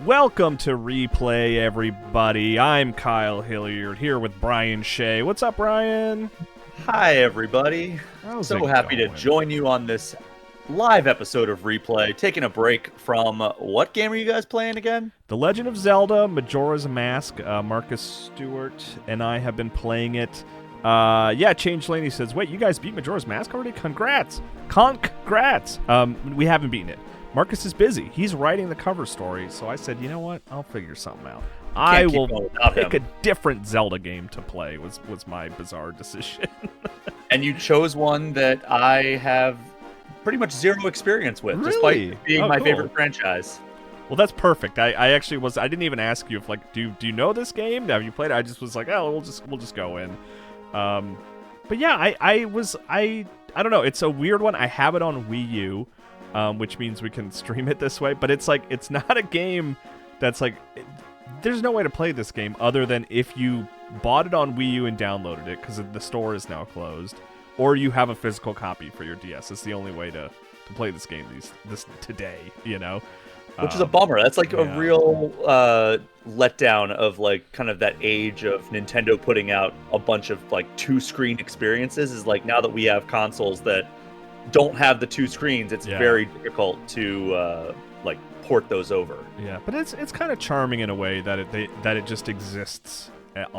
Welcome to Replay, everybody. I'm Kyle Hilliard here with Brian Shea. What's up, Brian? Hi, everybody. How's So it happy going? to join you on this live episode of Replay, taking a break from what game are you guys playing again? The Legend of Zelda, Majora's Mask. Marcus Stewart and I have been playing it. Change Laney says, wait, you guys beat Majora's Mask already? Congrats. Congrats. We haven't beaten it. Marcus is busy. He's writing the cover story, so I said, you know what? I'll figure something out. I will pick a different Zelda game to play, was my bizarre decision. And you chose one that I have pretty much zero experience with, Really? despite being my favorite franchise. Well, that's perfect. I actually was. I didn't even ask you if do you know this game? Have you played it? I just was like, oh, we'll just go in. But yeah, I don't know. It's a weird one. I have it on Wii U, which means we can stream it this way. But it's not a game that's there's no way to play this game other than if you bought it on Wii U and downloaded it because the store is now closed, or you have a physical copy for your DS. It's the only way to play this game this today, you know. Which is a bummer. That's a real letdown of kind of that age of Nintendo putting out a bunch of two-screen experiences. Is now that we have consoles that don't have the two screens, it's very difficult to port those over. Yeah, but it's kind of charming in a way that it just exists at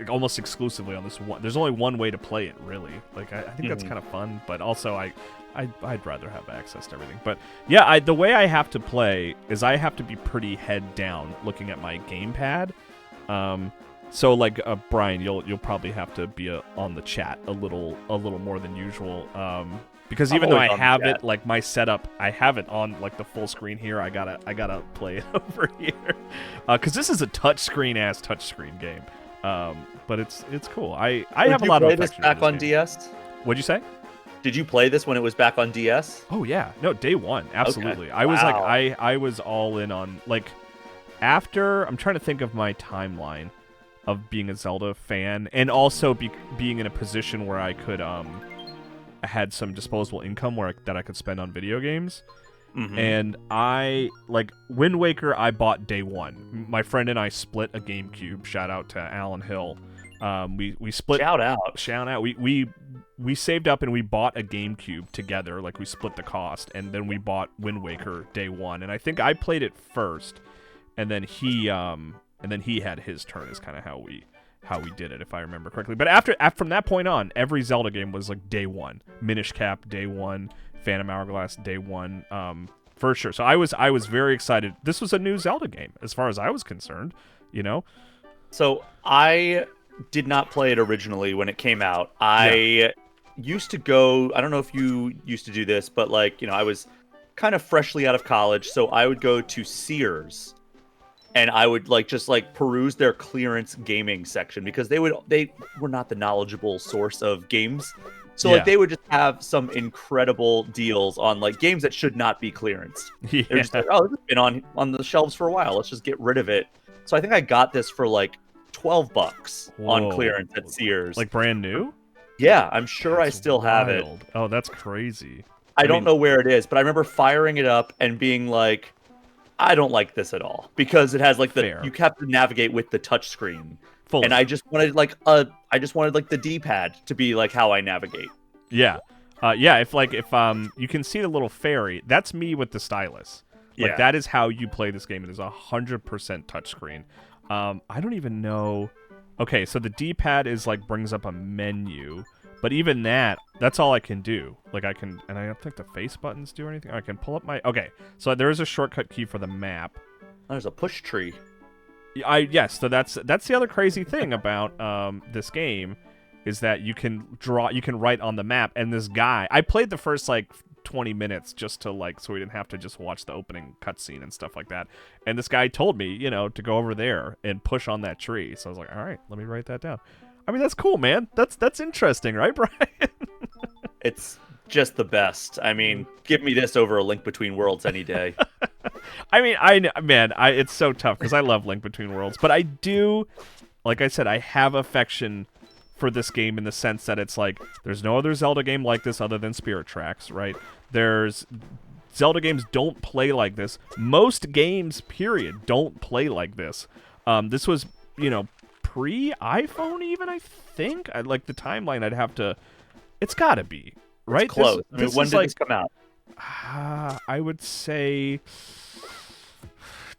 almost exclusively on this one. There's only one way to play it, really. I think that's kind of fun, but also I'd rather have access to everything. But yeah, the way I have to play is I have to be pretty head down looking at my gamepad. So Brian, you'll probably have to be on the chat a little more than usual. Because even though I have it my setup, I have it on the full screen here. I gotta play it over here because this is a touchscreen game. But it's cool. I have a lot of affection. Did you play this back on DS? What'd you say? Did you play this when it was back on DS? Oh yeah, no, day one, absolutely. Okay. I was I was all in on after. I'm trying to think of my timeline of being a Zelda fan and also being in a position where I could I had some disposable income that I could spend on video games. Mm-hmm. And I Wind Waker I bought day one. My friend and I split a GameCube. Shout out to Alan Hill. We split. Shout out. We saved up and we bought a GameCube together. We split the cost, and then we bought Wind Waker day one. And I think I played it first, and then he had his turn. Is kind of how we did it, if I remember correctly. But from that point on, every Zelda game was day one. Minish Cap day one. Phantom Hourglass day one. For sure. So I was very excited. This was a new Zelda game as far as I was concerned. You know. So I did not play it originally when it came out. I used to go, I don't know if you used to do this, but I was kind of freshly out of college, so I would go to Sears and I would just peruse their clearance gaming section because they were not the knowledgeable source of games. So they would just have some incredible deals on games that should not be clearanced. Yeah. They're just oh, this has been on the shelves for a while. Let's just get rid of it. So I think I got this for $12 on clearance at Sears. Brand new? Yeah, I'm sure that's I still have it. Oh, that's crazy. I don't know where it is, but I remember firing it up and being I don't like this at all because it has you have to navigate with the touch screen. Fully. And I just wanted the D-pad to be how I navigate. Yeah. If you can see the little fairy, that's me with the stylus. That is how you play this game. It is 100% touchscrreen. I don't even know. Okay, so the D-pad is brings up a menu, but even that's all I can do. And I don't think the face buttons do anything. I can pull up my. Okay, so there is a shortcut key for the map. There's a push tree. So that's the other crazy thing about this game is that you can write on the map, and this guy, I played the first 20 minutes just to so we didn't have to just watch the opening cutscene and stuff like that. And this guy told me, to go over there and push on that tree. So I was like, all right, let me write that down. I mean, that's cool, man. That's interesting, right, Brian? It's just the best. I mean, give me this over a Link Between Worlds any day. I mean, it's so tough because I love Link Between Worlds, but I do, like I said, I have affection for this game in the sense that it's there's no other Zelda game like this other than Spirit Tracks, right? There's Zelda games don't play like this. Most games, period, don't play like this. This was, pre-iPhone even, I think. Like the timeline, I'd have to. It's got to be right. It's close. When did this come out? I would say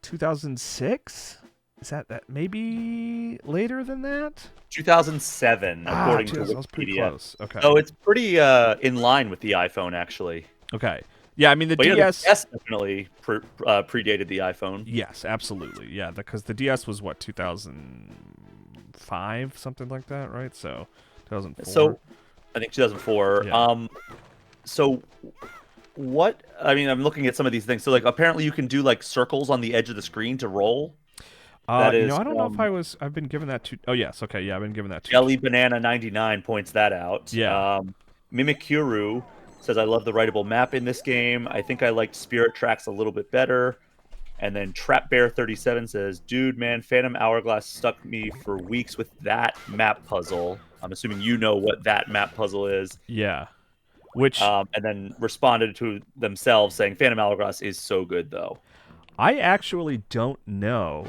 2006. Is that maybe later than that? 2007, according to Wikipedia. That was pretty close. Okay. So it's pretty in line with the iPhone, actually. Okay. Yeah, I mean the DS. The DS definitely predated the iPhone. Yes, absolutely. Yeah, because the DS was what 2005, something like that, right? So 2004. So I think 2004. Yeah. So what? I mean, I'm looking at some of these things. So like, apparently you can do like circles on the edge of the screen to roll. I don't know if I've been given that to. Oh yes, okay, yeah, I've been given that to. Jelly Banana 99 points that out. Yeah. Mimikuru says, I love the writable map in this game. I think I liked Spirit Tracks a little bit better. And then Trap Bear 37 says, dude, man, Phantom Hourglass stuck me for weeks with that map puzzle. I'm assuming you know what that map puzzle is. Yeah. Which and then responded to themselves saying, Phantom Hourglass is so good though. I actually don't know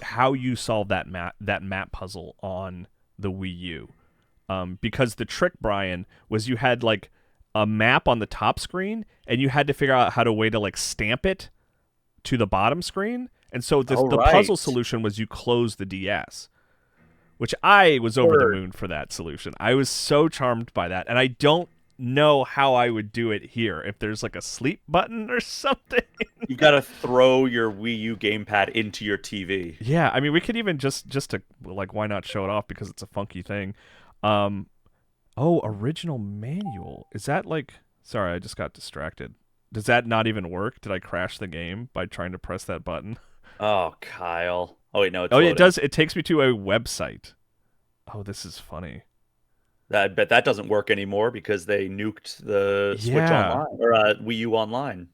how you solve that map puzzle on the Wii U. Because the trick, Brian, was you had like a map on the top screen and you had to figure out how to like stamp it to the bottom screen. And so the puzzle solution was you close the DS, which I was over the moon for that solution. I was so charmed by that. And I don't know how I would do it here. If there's like a sleep button or something. You got to throw your Wii U gamepad into your TV. Yeah, I mean, we could even just to like, why not show it off because it's a funky thing. Original manual. Is that like... Sorry, I just got distracted. Does that not even work? Did I crash the game by trying to press that button? Oh, Kyle. Oh, wait, no. It's loading. It does. It takes me to a website. Oh, this is funny. I bet that doesn't work anymore because they nuked the Switch Online or Wii U Online.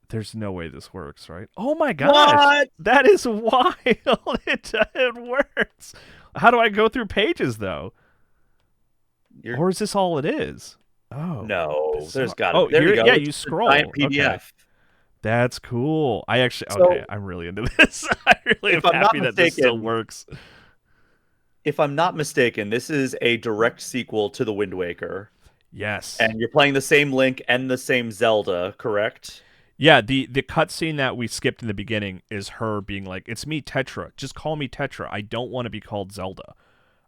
There's no way this works, right? Oh my gosh. What? That is wild. It works. How do I go through pages, though? Or is this all it is? Oh. No, there's got to be. There you go. Yeah, you scroll. Giant PDF. Okay. That's cool. I'm really into this. I really am happy that this still works. If I'm not mistaken, this is a direct sequel to The Wind Waker. Yes. And you're playing the same Link and the same Zelda, correct? Yeah, the cutscene that we skipped in the beginning is her being like, "It's me, Tetra. Just call me Tetra. I don't want to be called Zelda."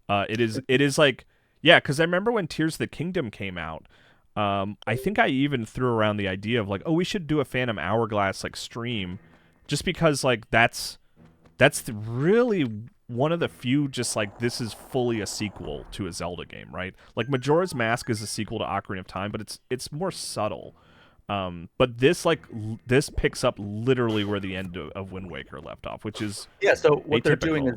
It is like, yeah, because I remember when Tears of the Kingdom came out. I think I even threw around the idea of like, oh, we should do a Phantom Hourglass like stream, just because like that's really one of the few just like this is fully a sequel to a Zelda game, right? Like Majora's Mask is a sequel to Ocarina of Time, but it's more subtle. But this picks up literally where the end of Wind Waker left off, which is So what they're doing is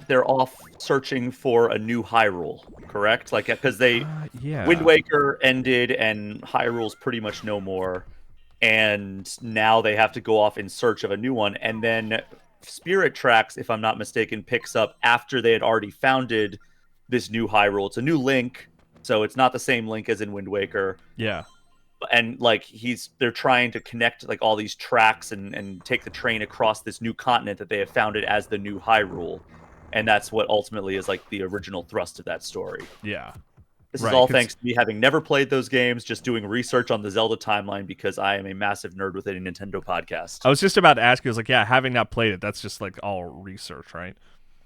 they're off searching for a new Hyrule, correct? Like because Wind Waker ended and Hyrule's pretty much no more, and now they have to go off in search of a new one, and then Spirit Tracks, if I'm not mistaken, picks up after they had already founded this new Hyrule. It's a new Link, so it's not the same Link as in Wind Waker. Yeah. And like they're trying to connect like all these tracks and take the train across this new continent that they have founded as the new Hyrule. And that's what ultimately is like the original thrust of that story. Yeah. This is all thanks to me having never played those games, just doing research on the Zelda timeline because I am a massive nerd within a Nintendo podcast. I was just about to ask you, I was like, yeah, having not played it, that's just like all research, right?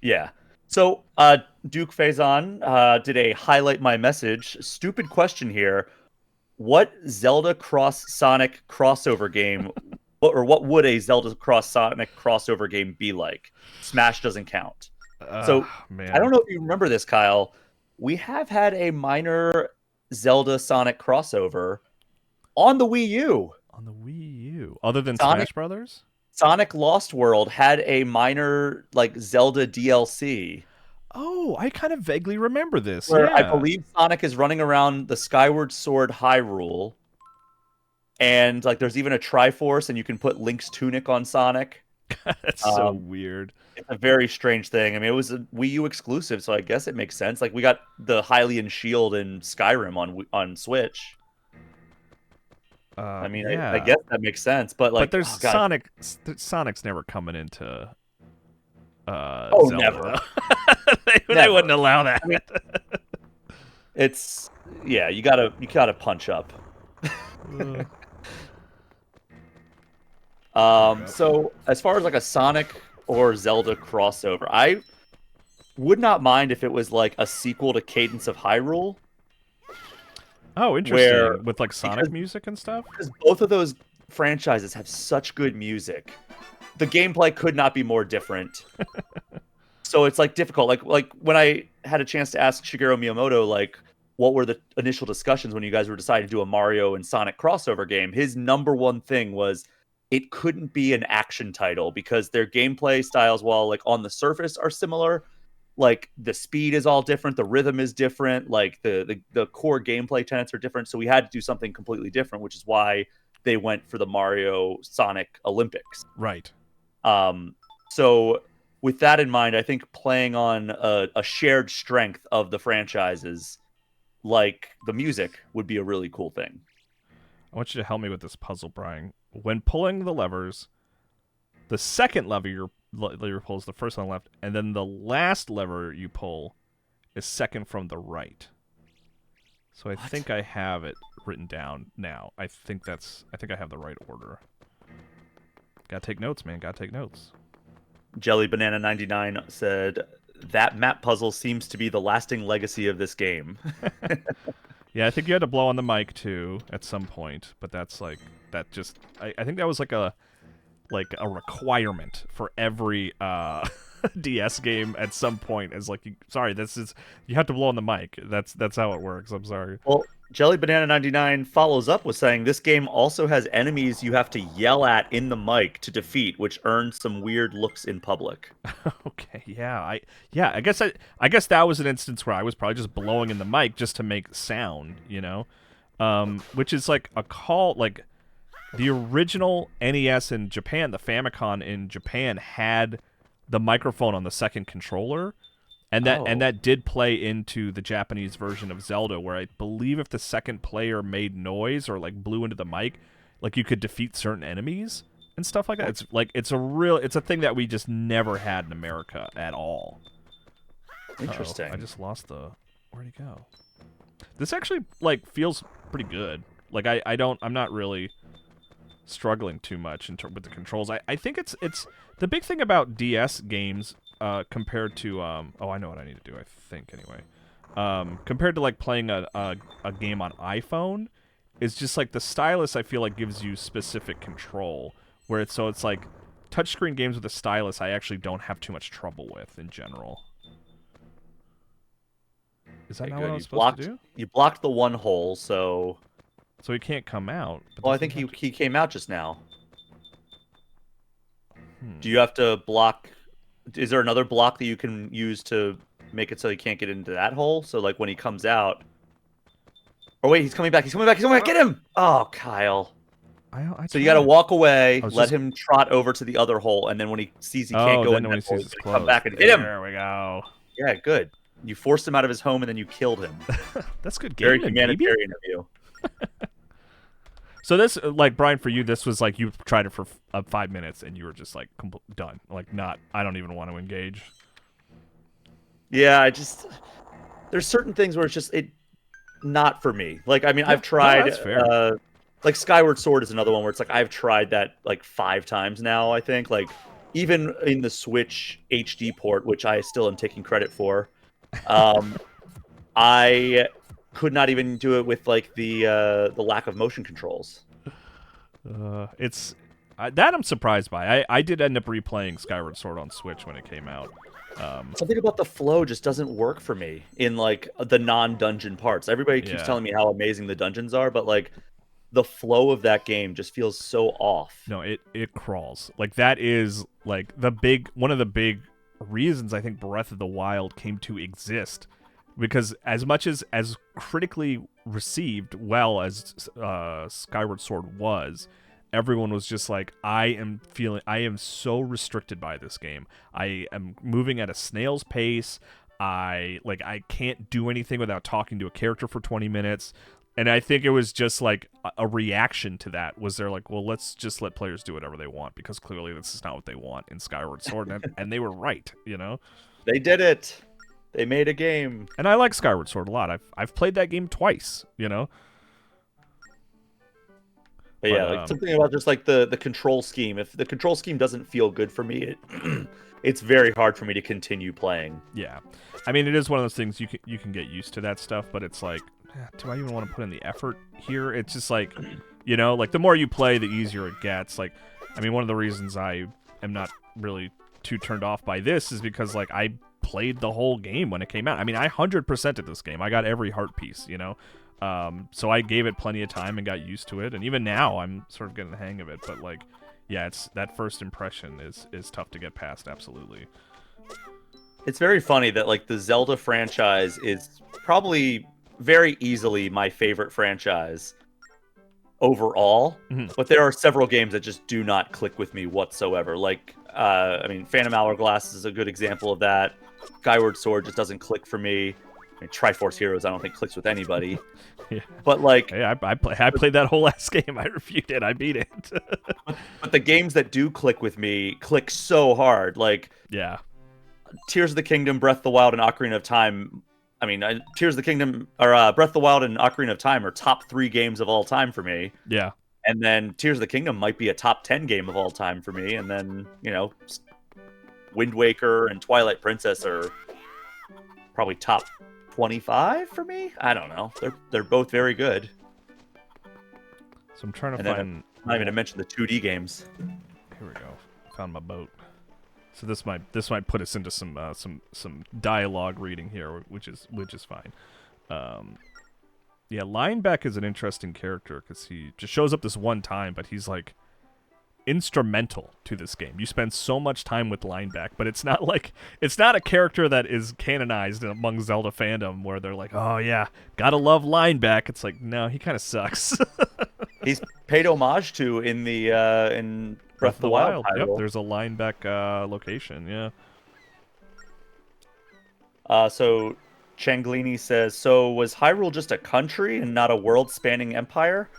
Yeah. So Duke Faison did a highlight my message. Stupid question here. What Zelda cross Sonic crossover game, or what would a Zelda cross Sonic crossover game be like? Smash doesn't count. Man. I don't know if you remember this, Kyle. We have had a minor Zelda Sonic crossover on the Wii U. On the Wii U, other than Smash Brothers? Sonic Lost World had a minor like Zelda DLC. Oh, I kind of vaguely remember this. Where I believe Sonic is running around the Skyward Sword Hyrule. And like there's even a Triforce and you can put Link's tunic on Sonic. That's so weird. It's a very strange thing. I mean, it was a Wii U exclusive, so I guess it makes sense. Like we got the Hylian Shield in Skyrim on Switch. I mean, I Yeah. guess that makes sense, but But like, there's oh god, Sonic's never coming into oh Zelda never, though. They wouldn't never. allow I mean, that. it's yeah, you gotta punch up. Uh, yep. So as far as like a Sonic or Zelda crossover, I would not mind if it was like a sequel to Cadence of Hyrule, Oh, where interesting. With like because Sonic music and stuff. because both of those franchises have such good music. The gameplay could not be more different. So it's like difficult. Like when I had a chance to ask Shigeru Miyamoto, like what were the initial discussions when you guys were deciding to do a Mario and Sonic crossover game, his number one thing was it couldn't be an action title because their gameplay styles, while like on the surface are similar, like the speed is all different, the rhythm is different, like the core gameplay tenets are different. So we had to do something completely different, which is why they went for the Mario Sonic Olympics. Right. So with that in mind, I think playing on a shared strength of the franchises, like the music, would be a really cool thing. I want you to help me with this puzzle, Brian. When pulling the levers, the second lever you pull is the first on the left, and then the last lever you pull is second from the right. So I think I have it written down now. I think I have the right order. Gotta take notes, man. Gotta take notes. Jelly Banana 99 said that map puzzle seems to be the lasting legacy of this game. Yeah, I think you had to blow on the mic too at some point, but that's like that just I think that was like a requirement for every DS game at some point. Is like, you have to blow on the mic. That's how it works. I'm sorry. Well, Jelly Banana 99 follows up with saying this game also has enemies you have to yell at in the mic to defeat, which earns some weird looks in public. Okay, yeah, I guess that was an instance where I was probably just blowing in the mic just to make sound, which is like a call like the original NES in Japan, the Famicom in Japan had the microphone on the second controller. And that did play into the Japanese version of Zelda, where I believe if the second player made noise or like blew into the mic, like you could defeat certain enemies and stuff like that. It's a thing that we just never had in America at all. Interesting. I just lost where'd he go? This actually like feels pretty good. Like I'm not really struggling too much with the controls. I think it's the big thing about DS games. Compared to I know what I need to do. I think anyway. Compared to like playing a game on iPhone, is just like the stylus. I feel like gives you specific control. Where it's like touchscreen games with a stylus. I actually don't have too much trouble with in general. Is that not what I was supposed to do? You blocked the one hole, so he can't come out. Well, I think he came out just now. Do you have to block? Is there another block that you can use to make it so he can't get into that hole? So like when he comes out. Oh wait, he's coming back. He's coming back. Get him! Oh, Kyle. So you got to walk away, let him trot over to the other hole, and then when he sees he can't go in that hole, he's gonna come back and hit him. There we go. Yeah, good. You forced him out of his home and then you killed him. That's good game. Very humanitarian of you. So this, like, Brian, for you, this was like you tried it for 5 minutes and you were just like done. Like, I don't even want to engage. Yeah, there's certain things where it's just not for me. Like, I mean, I've tried. No, that's fair. Like Skyward Sword is another one where it's like I've tried that like 5 times now. I think like even in the Switch HD port, which I still am taking credit for, I could not even do it with like the lack of motion controls. It's that I'm surprised by. I did end up replaying Skyward Sword on Switch when it came out. Something about the flow just doesn't work for me in like the non-dungeon parts. Everybody keeps telling me how amazing the dungeons are, but like the flow of that game just feels so off. No, it crawls. Like that is like one of the big reasons I think Breath of the Wild came to exist. Because as much as critically received well as Skyward Sword was, everyone was just like, I am so restricted by this game. I am moving at a snail's pace. I can't do anything without talking to a character for 20 minutes. And I think it was just like a reaction to that. Was they're like, well, let's just let players do whatever they want because clearly this is not what they want in Skyward Sword, and they were right, you know. They did it. They made a game. And I like Skyward Sword a lot. I've played that game twice, you know. But yeah, like something about just like the control scheme. If the control scheme doesn't feel good for me, it's very hard for me to continue playing. Yeah, I mean, it is one of those things you can get used to that stuff, but it's like, do I even want to put in the effort here? It's just like, you know, like the more you play, the easier it gets. Like, I mean, one of the reasons I am not really too turned off by this is because like I played the whole game when it came out. I mean, I 100%ed this game. I got every heart piece, you know. So I gave it plenty of time and got used to it, and even now I'm sort of getting the hang of it. But like, yeah, it's that first impression is tough to get past. Absolutely. It's very funny that like the Zelda franchise is probably very easily my favorite franchise overall, but there are several games that just do not click with me whatsoever. Like, I mean, Phantom Hourglass is a good example of that. Skyward Sword just doesn't click for me. I mean, Triforce Heroes, I don't think clicks with anybody. Yeah. But like, hey, I played that whole last game. I reviewed it. I beat it. but the games that do click with me click so hard. Like, yeah, Tears of the Kingdom, Breath of the Wild, and Ocarina of Time. I mean, Tears of the Kingdom or Breath of the Wild and Ocarina of Time are top 3 games of all time for me. Yeah. And then Tears of the Kingdom might be a top 10 game of all time for me. And then, you know, Wind Waker and Twilight Princess are probably top 25 for me. I don't know. They're both very good. So I'm trying to find. I'm not even to mention the 2D games. Here we go. Found my boat. So this might put us into some dialogue reading here, which is fine. Yeah, Lineback is an interesting character because he just shows up this one time, but he's like instrumental to this game. You spend so much time with Lineback, but it's not a character that is canonized among Zelda fandom where they're like, oh yeah, gotta love Lineback. It's like, no, he kind of sucks. He's paid homage to in the in Breath of the Wild. Yep, there's a Lineback location. Yeah. So Changlini says, so was Hyrule just a country and not a world-spanning empire?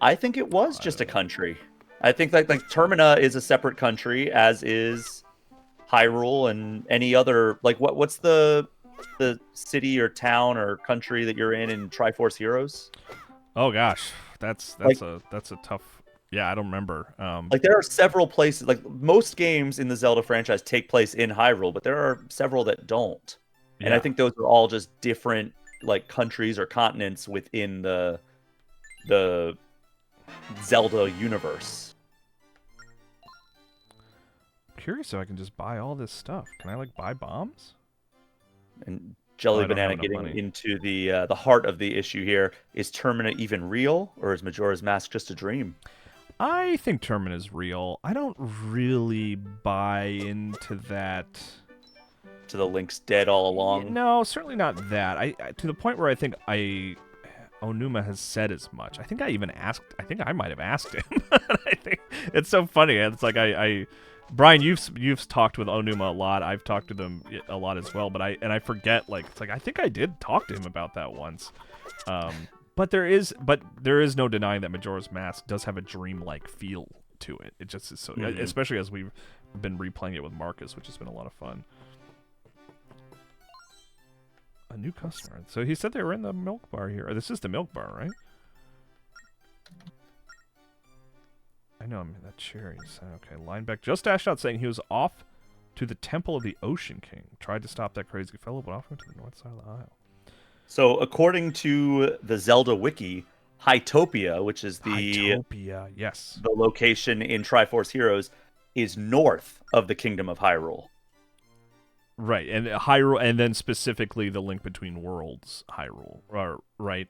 I think it was just a country. I think like Termina is a separate country, as is Hyrule and any other. Like what's the city or town or country that you're in Triforce Heroes? Oh gosh, that's a tough. Yeah, I don't remember. Like there are several places. Like most games in the Zelda franchise take place in Hyrule, but there are several that don't. Yeah. And I think those are all just different like countries or continents within the Zelda universe. Curious if I can just buy all this stuff. Can I like buy bombs? And Jelly Banana getting into the heart of the issue here. Is Termina even real, or is Majora's Mask just a dream? I think Termina is real. I don't really buy into that. To the Link's dead all along? No, certainly not that. I to the point where I think Onuma has said as much. I think I even asked. I think I might have asked him. I think it's so funny. It's like Brian, you've talked with Onuma a lot. I've talked to them a lot as well. But I forget. Like it's like I think I did talk to him about that once. But there is no denying that Majora's Mask does have a dreamlike feel to it. It just is so, especially as we've been replaying it with Marcus, which has been a lot of fun. A new customer. So he said they were in the milk bar here. This is the milk bar, right? I know, I'm in that cherries. Okay, Lineback just dashed out saying he was off to the Temple of the Ocean King. Tried to stop that crazy fellow, but off went to the north side of the aisle. So according to the Zelda wiki, Hytopia, which is the location in Triforce Heroes, is north of the Kingdom of Hyrule. Right, and Hyrule, and then specifically the Link Between Worlds Hyrule, right?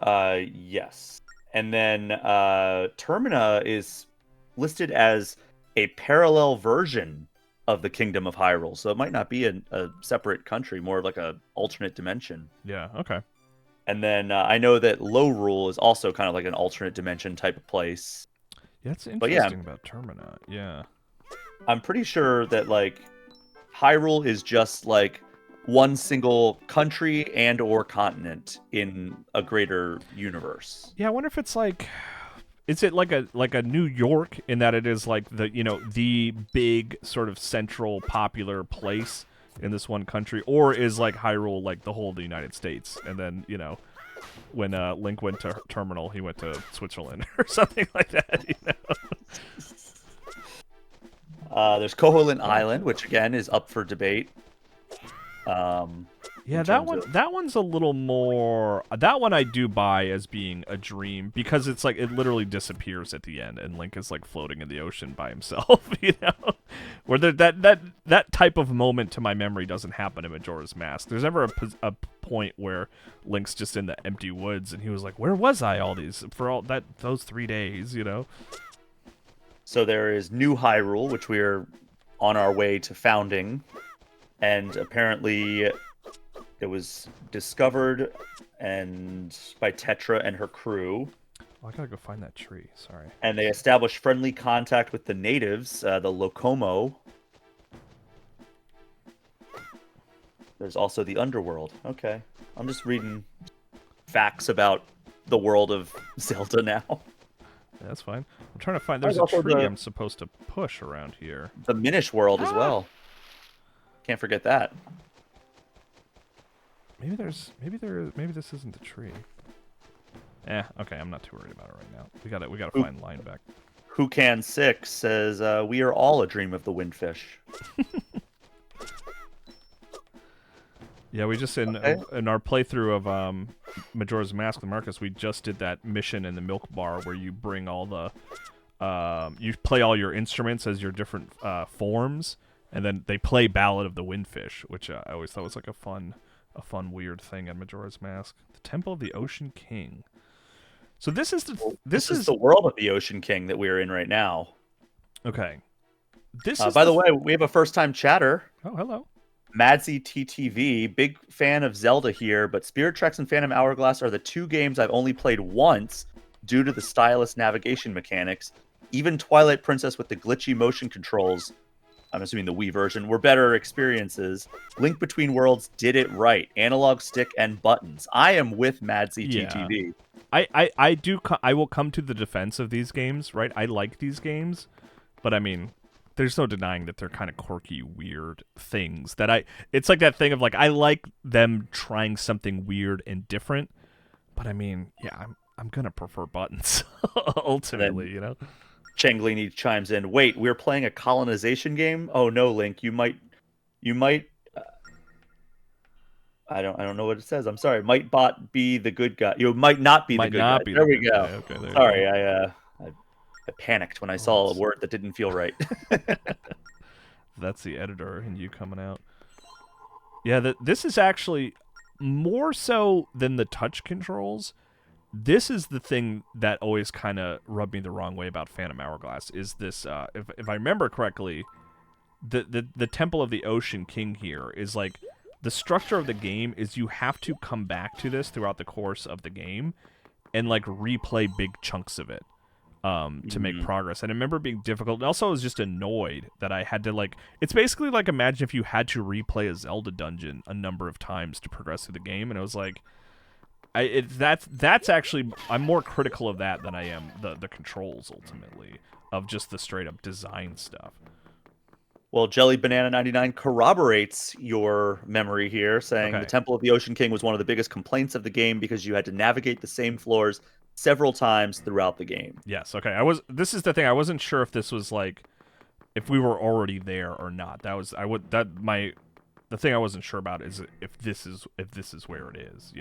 Yes. And then Termina is listed as a parallel version of the Kingdom of Hyrule, so it might not be a separate country, more of like a alternate dimension. Yeah, okay. And then I know that Lorule is also kind of like an alternate dimension type of place. Yeah, that's interesting about Termina, yeah. I'm pretty sure that like Hyrule is just like one single country and or continent in a greater universe. Yeah, I wonder if it's like, is it like a New York in that it is like the big sort of central popular place in this one country, or is like Hyrule like the whole of the United States, and then when Link went to Terminal, he went to Switzerland or something like that. There's Koholint Island, which again is up for debate. Yeah, that one's a little more. That one I do buy as being a dream because it's like it literally disappears at the end, and Link is like floating in the ocean by himself. Where that type of moment to my memory doesn't happen in Majora's Mask. There's never a point where Link's just in the empty woods and he was like, "Where was I those 3 days?" So there is New Hyrule, which we're on our way to founding, and apparently it was discovered by Tetra and her crew. Oh, I gotta go find that tree. Sorry. And they established friendly contact with the natives, the Locomo. There's also the underworld. Okay. I'm just reading facts about the world of Zelda now. Yeah, that's fine. I'm trying to find. There's a tree I'm supposed to push around here. The Minish world as well. Can't forget that. Maybe this isn't the tree. Okay, I'm not too worried about it right now. We gotta find Linebeck. Who Can 6 says, we are all a dream of the Windfish. Yeah, we just in our playthrough of Majora's Mask with Marcus, we just did that mission in the milk bar where you bring all the you play all your instruments as your different forms, and then they play Ballad of the Windfish, which I always thought was like a fun weird thing in Majora's Mask. The Temple of the Ocean King. So this is the world of the Ocean King that we're in right now. Okay. By the way, we have a first-time chatter. Oh, hello. Madsy TTV, big fan of Zelda here, but Spirit Tracks and Phantom Hourglass are the two games I've only played once due to the stylus navigation mechanics. Even Twilight Princess with the glitchy motion controls, I'm assuming the Wii version, were better experiences. Link Between Worlds did it right. Analog stick and buttons. I am with Madsy TTV. I will come to the defense of these games, right? I like these games, but I mean, there's no denying that they're kind of quirky, weird things it's like that thing of like, I like them trying something weird and different, but I mean, yeah, I'm going to prefer buttons ultimately, Chenglini chimes in, wait, we're playing a colonization game? Oh no, Link, you might I don't know what it says. I'm sorry. Might bot be the good guy. You might not be the good guy. There we go. Okay, sorry, I panicked when I saw a word that didn't feel right. That's the editor and you coming out. Yeah, this is actually more so than the touch controls. This is the thing that always kind of rubbed me the wrong way about Phantom Hourglass. Is this, if I remember correctly, the Temple of the Ocean King here is like, the structure of the game is you have to come back to this throughout the course of the game and like replay big chunks of it to make progress. And I remember it being difficult. And also I was just annoyed that I had to like, it's basically like, imagine if you had to replay a Zelda dungeon a number of times to progress through the game. And it was like, that's actually, I'm more critical of that than I am the controls ultimately of just the straight up design stuff. Well, Jelly Banana 99 corroborates your memory here, saying the Temple of the Ocean King was one of the biggest complaints of the game because you had to navigate the same floors several times throughout the game. Yes, okay. This is the thing. I wasn't sure if this was like, if we were already there or not. The thing I wasn't sure about is if this is where it is,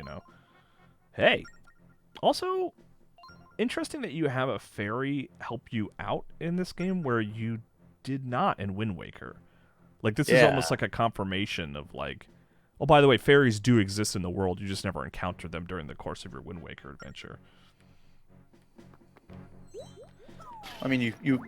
Hey, also interesting that you have a fairy help you out in this game where you did not in Wind Waker. Like, this is almost like a confirmation of like, oh, by the way, fairies do exist in the world. You just never encounter them during the course of your Wind Waker adventure. I mean, you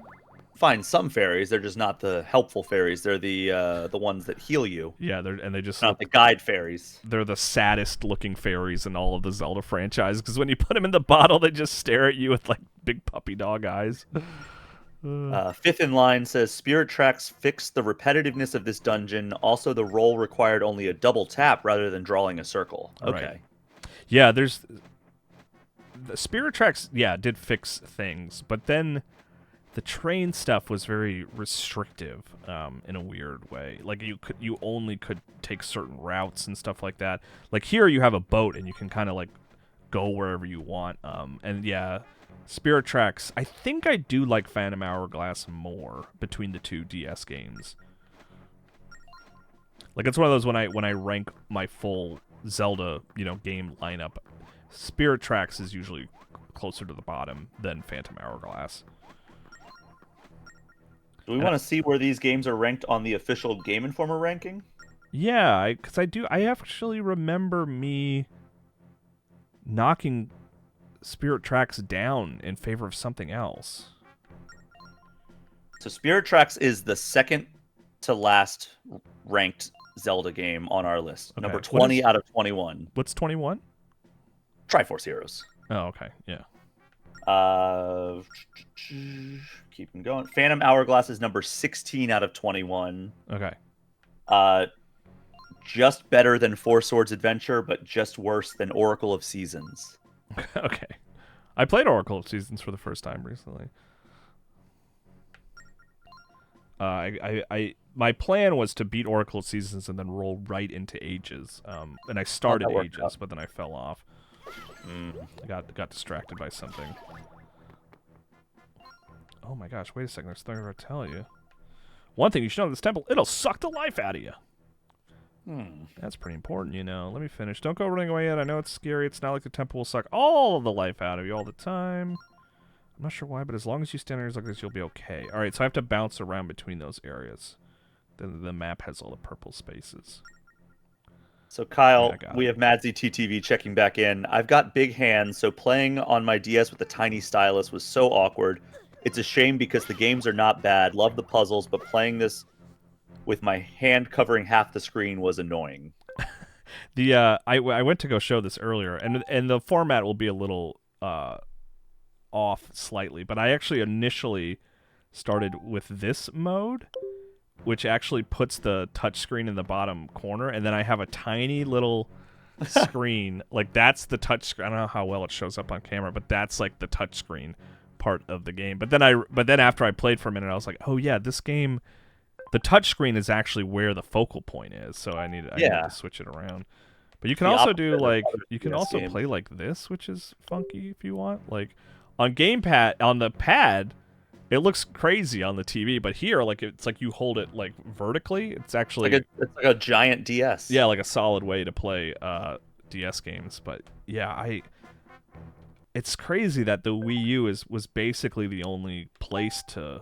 find some fairies. They're just not the helpful fairies. They're the ones that heal you. Yeah, they just not the guide fairies. They're the saddest looking fairies in all of the Zelda franchise because when you put them in the bottle, they just stare at you with like big puppy dog eyes. Fifth in line says Spirit Tracks fixed the repetitiveness of this dungeon. Also, the roll required only a double tap rather than drawing a circle. Okay. Right. Yeah, there's the Spirit Tracks. Yeah, did fix things, but then the train stuff was very restrictive in a weird way. Like you only could take certain routes and stuff like that. Like here, you have a boat and you can kind of like go wherever you want. And yeah. Spirit Tracks, I think I do like Phantom Hourglass more between the two DS games. Like it's one of those when I rank my full Zelda, game lineup, Spirit Tracks is usually closer to the bottom than Phantom Hourglass. Do we want to see where these games are ranked on the official Game Informer ranking? Yeah, because I actually remember me knocking Spirit Tracks down in favor of something else. So Spirit Tracks is the second to last ranked Zelda game on our list. Okay. Number 20 out of 21. What's 21? Triforce Heroes. Oh, okay. Yeah. Keep them going. Phantom Hourglass is number 16 out of 21. Okay. Just better than Four Swords Adventure, but just worse than Oracle of Seasons. Okay. I played Oracle of Seasons for the first time recently. My plan was to beat Oracle of Seasons and then roll right into Ages. And I started Ages, but then I fell off. I got distracted by something. Oh my gosh, wait a second, there's something to tell you. One thing you should know in this temple, it'll suck the life out of you. That's pretty important, Let me finish. Don't go running away yet. I know it's scary. It's not like the temple will suck all of the life out of you all the time. I'm not sure why, but as long as you stand areas like this, you'll be okay. All right, so I have to bounce around between those areas. Then the map has all the purple spaces. So, Kyle, we have Madsy TTV checking back in. I've got big hands, so playing on my DS with a tiny stylus was so awkward. It's a shame because the games are not bad. Love the puzzles, but playing this with my hand covering half the screen was annoying. I went to go show this earlier, and the format will be a little off slightly, but I actually initially started with this mode, which actually puts the touchscreen in the bottom corner, and then I have a tiny little screen. Like that's the touchscreen. I don't know how well it shows up on camera, but that's like the touchscreen part of the game. But then after I played for a minute, I was like, oh yeah, this game. The touchscreen is actually where the focal point is, so I need to switch it around. But you can also do like play like this, which is funky if you want. Like on the pad, it looks crazy on the TV, but here it's like you hold it like vertically. It's actually it's like a giant DS. Yeah, like a solid way to play DS games. But yeah, it's crazy that the Wii U was basically the only place to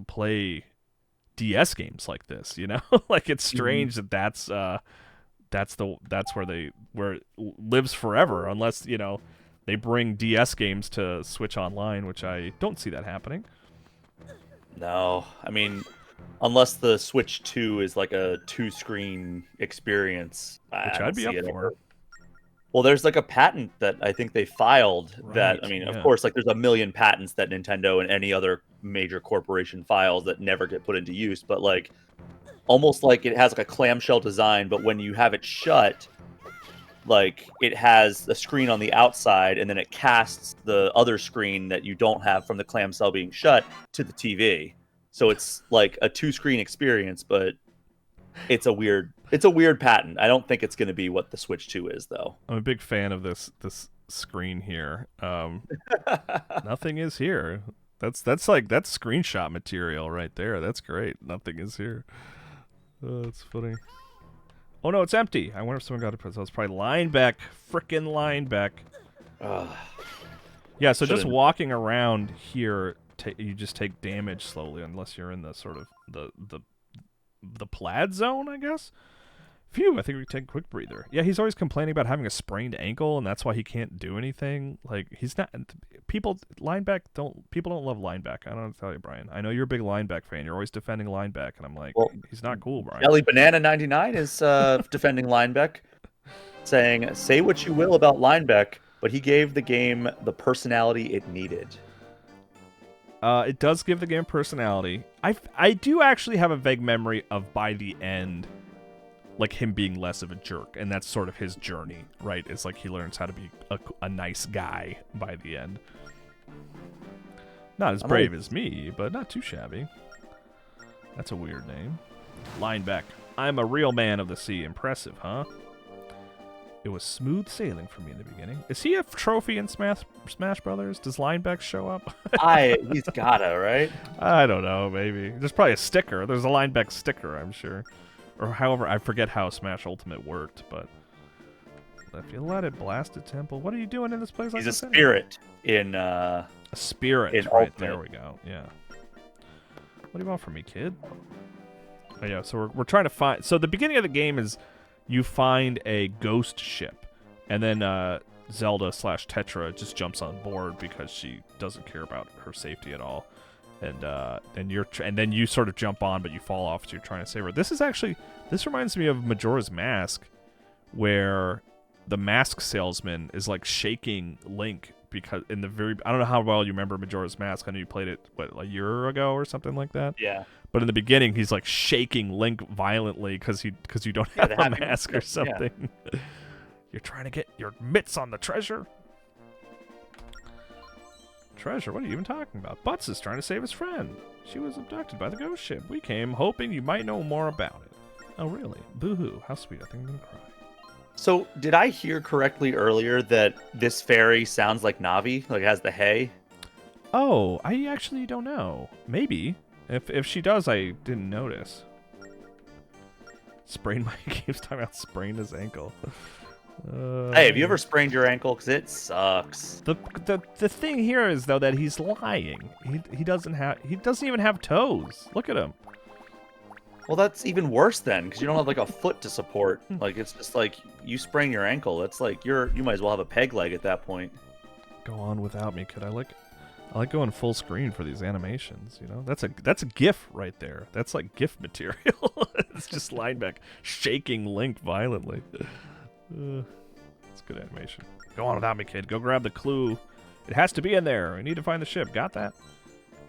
play DS games like this, like it's strange that's where it lives forever, unless they bring DS games to Switch Online, which I don't see that happening. No, I mean, unless the Switch 2 is like a 2-screen experience, which I'd be up for. Well, there's like a patent that I think they filed that, of course, like there's a million patents that Nintendo and any other major corporation files that never get put into use, but like almost like it has like a clamshell design, but when you have it shut, like it has a screen on the outside and then it casts the other screen that you don't have from the clamshell being shut to the TV. So it's like a 2-screen experience, but it's a weird patent. I don't think it's going to be what the Switch 2 is, though. I'm a big fan of this screen here. Nothing is here. That's screenshot material right there. That's great. Nothing is here. Oh, that's funny. Oh no, it's empty. I wonder if someone got it. So it's probably Lineback. Frickin' Lineback. Yeah, so just walking around here, you just take damage slowly, unless you're in the sort of the plaid zone, I guess. Phew, I think we can take a quick breather. Yeah, he's always complaining about having a sprained ankle, and that's why he can't do anything. Like, he's not... People don't love Lineback. I don't know what to tell you, Brian. I know you're a big Lineback fan. You're always defending Lineback, and I'm like, well, he's not cool, Brian. Jelly Banana 99 is defending Lineback, saying, say what you will about Lineback, but he gave the game the personality it needed. It does give the game personality. I do actually have a vague memory of by the end, like him being less of a jerk, and that's sort of his journey, right? It's like he learns how to be a nice guy by the end. Not as brave as me, but not too shabby. That's a weird name. Linebeck. I'm a real man of the sea. Impressive, huh? It was smooth sailing for me in the beginning. Is he a trophy in Smash Brothers? Does Linebeck show up? He's gotta, right? I don't know, maybe. There's probably a sticker. There's a Linebeck sticker, I'm sure. Or however, I forget how Smash Ultimate worked, but if you let it blast a temple, what are you doing in this place? He's a spirit in a spirit, in right? Ultimate. There we go. Yeah. What do you want from me, kid? Oh, yeah. So we're trying to find. So the beginning of the game is you find a ghost ship, and then Zelda / Tetra just jumps on board because she doesn't care about her safety at all, and then you sort of jump on, but you fall off, so you're trying to save her. This reminds me of Majora's Mask, where the mask salesman is like shaking Link because I don't know how well you remember Majora's Mask. I know you played it a year ago or something like that. Yeah. But in the beginning, he's like shaking Link violently because you don't have a mask or something. Yeah. You're trying to get your mitts on the treasure. Treasure? What are you even talking about? Butts is trying to save his friend. She was abducted by the ghost ship. We came hoping you might know more about it. Oh, really? Boo-hoo. How sweet. I think I'm going to cry. So, did I hear correctly earlier that this fairy sounds like Navi? Like it has the hay? Oh, I actually don't know. Maybe. If she does, I didn't notice. Sprained my game's talking about sprained his ankle. Hey, have you ever sprained your ankle? Because it sucks. The thing here is though that he's lying. He doesn't even have toes. Look at him. Well, that's even worse then, because you don't have like a foot to support. Like it's just like you sprain your ankle. It's like you might as well have a peg leg at that point. Go on without me, kid. I like going full screen for these animations. You know, that's a GIF right there. That's like GIF material. It's just Linebeck shaking Link violently. It's good animation. Go on without me, kid. Go grab the clue. It has to be in there. We need to find the ship. Got that?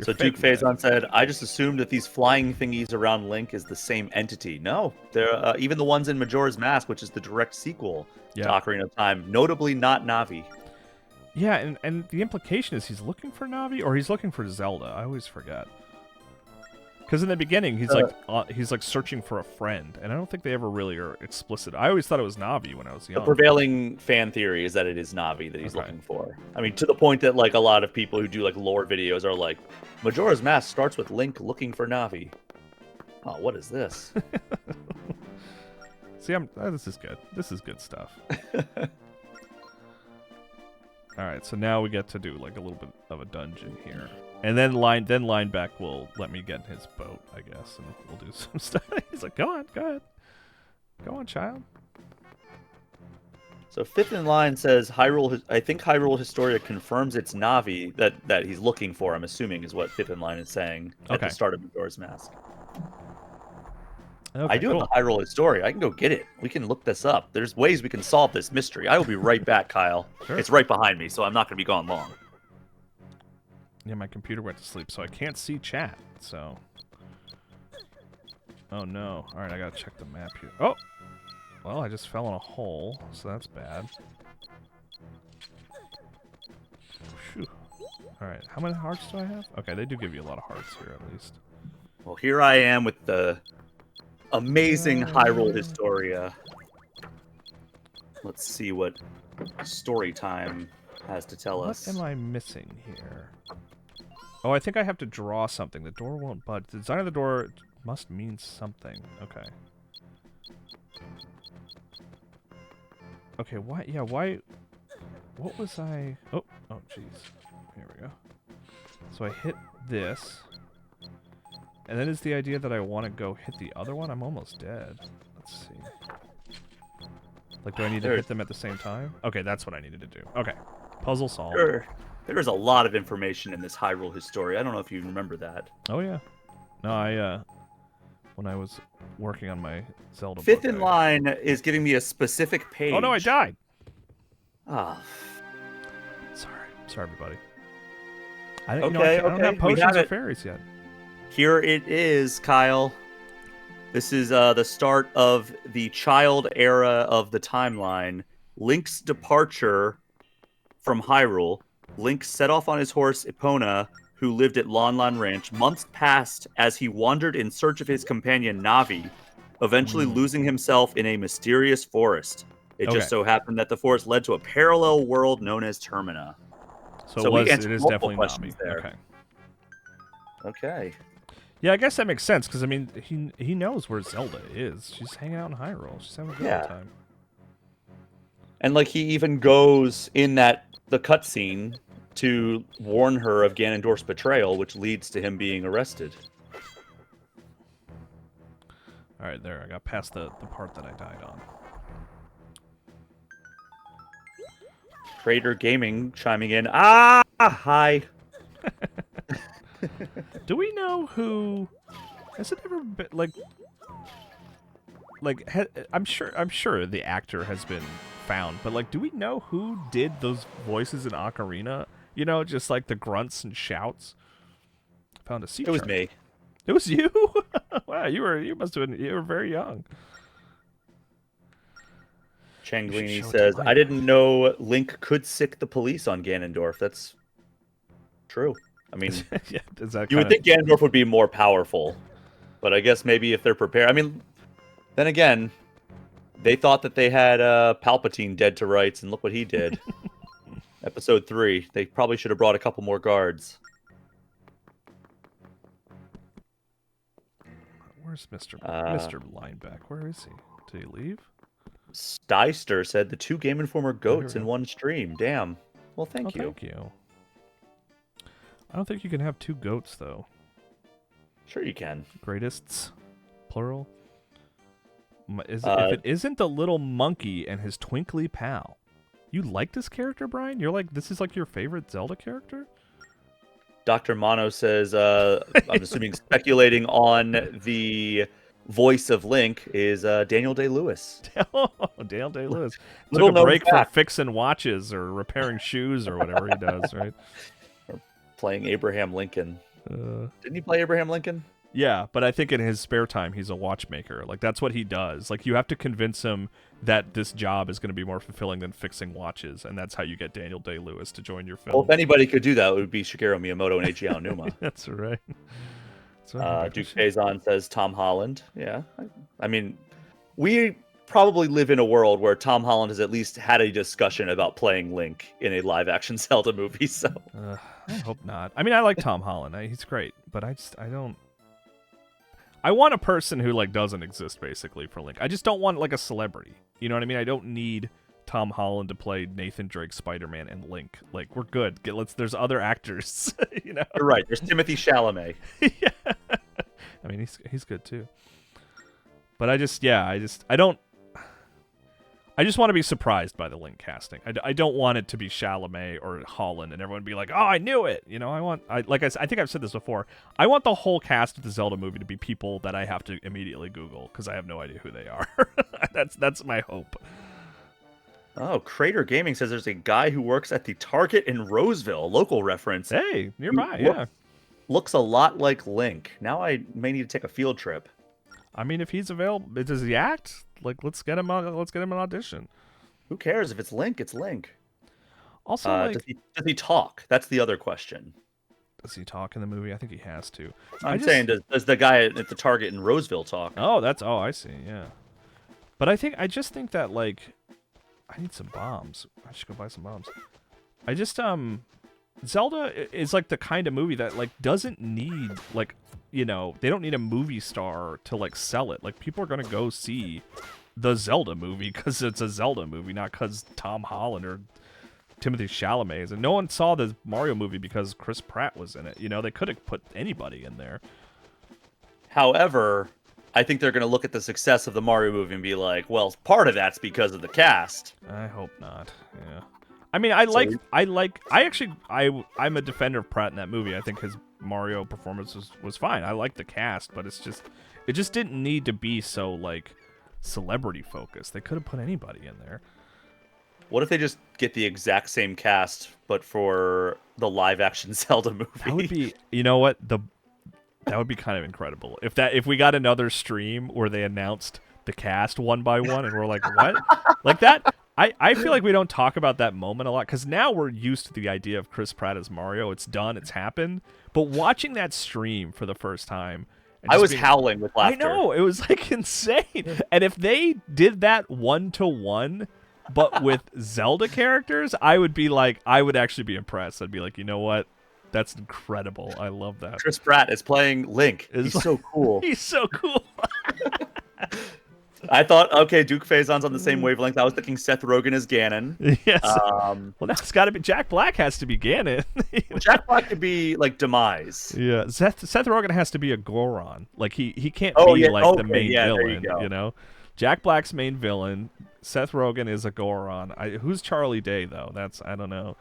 So Duke Faison said, I just assumed that these flying thingies around Link is the same entity. No, they're even the ones in Majora's Mask, which is the direct sequel to Ocarina of Time, notably not Navi. Yeah, and the implication is he's looking for Navi or he's looking for Zelda. I always forget. Because in the beginning, he's like searching for a friend, and I don't think they ever really are explicit. I always thought it was Navi when I was young. The prevailing fan theory is that it is Navi that he's looking for. I mean, to the point that like a lot of people who do like lore videos are like, Majora's Mask starts with Link looking for Navi. Oh, what is this? See, this is good. This is good stuff. All right, so now we get to do like a little bit of a dungeon here. And then Linebeck will let me get in his boat, I guess, and we'll do some stuff. He's like, go ahead. Go on, child. So Fifth in Line says, I think Hyrule Historia confirms it's Navi that he's looking for, I'm assuming is what Fifth in Line is saying at the start of Majora's Mask. Okay, I do have the Hyrule Historia. I can go get it. We can look this up. There's ways we can solve this mystery. I will be right back, Kyle. Sure. It's right behind me, so I'm not going to be gone long. Yeah, my computer went to sleep, so I can't see chat, so... Oh, no. Alright, I gotta check the map here. Oh! Well, I just fell in a hole, so that's bad. Alright, how many hearts do I have? Okay, they do give you a lot of hearts here, at least. Well, here I am with the amazing Hyrule Historia. Let's see what story time has to tell us. What am I missing here? Oh, I think I have to draw something. The door won't budge. The design of the door must mean something. Okay. Okay, why? Yeah, why? What was I? Oh, jeez. Here we go. So I hit this. And then is the idea that I want to go hit the other one? I'm almost dead. Let's see. Like, do I need to hit them at the same time? Okay, that's what I needed to do. Okay. Puzzle solved. Sure. There's a lot of information in this Hyrule Historia. I don't know if you remember that. Oh, yeah. No, when I was working on my Zelda book, Fifth in Line is giving me a specific page. Oh, no, I died. Ah. Sorry, everybody. Okay, I don't have okay. We potions have or it. fairies yet. Here it is, Kyle. This is the start of the child era of the timeline. Link's departure from Hyrule. Link set off on his horse, Epona, who lived at Lon Lon Ranch. Months passed as he wandered in search of his companion, Navi, eventually losing himself in a mysterious forest. It Okay. just so happened that the forest led to a parallel world known as Termina. So we it answered is multiple definitely questions Nami. there. Okay. Okay. Yeah, I guess that makes sense because I mean he knows where Zelda is. She's hanging out in Hyrule. She's having a good old time. And like he even goes in the cutscene to warn her of Ganondorf's betrayal, which leads to him being arrested. All right, there. I got past the part that I died on. Crater Gaming chiming in. Ah, hi. Do we know who? Has it ever been I'm sure the actor has been found, but like, do we know who did those voices in Ocarina? You know, just like the grunts and shouts. Found a sea. It was me. It was you. Wow, you were very young. Changlini says, "I didn't know Link could sick the police on Ganondorf." That's true. I mean, yeah, you would think Ganondorf would be more powerful, but I guess maybe if they're prepared. I mean, then again, they thought that they had Palpatine dead to rights, and look what he did. Episode 3. They probably should have brought a couple more guards. Where's Mr. Lineback? Where is he? Did he leave? Steister said the 2 Game Informer goats in one stream. Damn. Well, thank you. Thank you. I don't think you can have 2 goats, though. Sure you can. Greatests, plural. If it isn't the little monkey and his twinkly pal. You like this character, Brian? You're like, this is like your favorite Zelda character? Dr. Mono says, I'm assuming speculating on the voice of Link is Daniel Day-Lewis. Oh, Daniel Day-Lewis. Little Took a break from fact. fixing watches or repairing shoes or whatever he does, right? Or playing Abraham Lincoln. Didn't he play Abraham Lincoln? Yeah, but I think in his spare time, he's a watchmaker. Like, that's what he does. Like, you have to convince him that this job is going to be more fulfilling than fixing watches, and that's how you get Daniel Day-Lewis to join your film. Well, if anybody could do that, it would be Shigeru Miyamoto and Eiji Aonuma. That's right. Duke Faison says Tom Holland. Yeah. I mean, we probably live in a world where Tom Holland has at least had a discussion about playing Link in a live-action Zelda movie, so... I hope not. I mean, I like Tom Holland. He's great, but I don't... I want a person who, like, doesn't exist, basically, for Link. I just don't want, like, a celebrity. You know what I mean? I don't need Tom Holland to play Nathan Drake, Spider-Man, and Link. Like, we're good. There's other actors, you know? You're right. There's Timothy Chalamet. Yeah. I mean, he's good, too. But I just want to be surprised by the Link casting. I don't want it to be Chalamet or Holland and everyone be like, "Oh, I knew it." You know, I think I've said this before. I want the whole cast of the Zelda movie to be people that I have to immediately Google because I have no idea who they are. That's my hope. Oh, Crater Gaming says there's a guy who works at the Target in Roseville, local reference. Hey, nearby, yeah. Looks a lot like Link. Now I may need to take a field trip. I mean, if he's available, does he act? Like, let's get him an audition. Who cares if it's Link? It's Link. Also, does he talk? That's the other question. Does he talk in the movie? I think he has to. I'm saying, does the guy at the Target in Roseville talk? Oh, I see. Yeah, but I just think that, like, I need some bombs. I should go buy some bombs. I just Zelda is like the kind of movie that, like, doesn't need, like, you know, they don't need a movie star to, like, sell it. Like, people are gonna go see the Zelda movie because it's a Zelda movie, not because Tom Holland or Timothy Chalamet is. And no one saw the Mario movie because Chris Pratt was in it. You know, they could have put anybody in there. However, I think they're gonna look at the success of the Mario movie and be like, well, part of that's because of the cast. I hope not. Yeah. I mean, I'm a defender of Pratt in that movie. I think his Mario performance was fine. I like the cast, but it just didn't need to be so, like, celebrity focused. They could have put anybody in there. What if they just get the exact same cast, but for the live-action Zelda movie? That would be, you know what, that would be kind of incredible if we got another stream where they announced the cast one by one, and we're like, what, like that. I feel like we don't talk about that moment a lot because now we're used to the idea of Chris Pratt as Mario. It's done, it's happened. But watching that stream for the first time, and I was howling with laughter. I know, it was like insane. And if they did that 1-to-1, but with Zelda characters, I would actually be impressed. I'd be like, you know what? That's incredible. I love that. Chris Pratt is playing Link. He's so cool. He's so cool. I thought, okay, Duke Faison's on the same wavelength. I was thinking Seth Rogen as Ganon. Yes. Well, that's got to be Jack Black. Has to be Ganon. Jack Black could be like Demise. Yeah. Seth Rogen has to be a Goron. Like he can't be the main villain. You know, Jack Black's main villain. Seth Rogen is a Goron. Who's Charlie Day though? I don't know.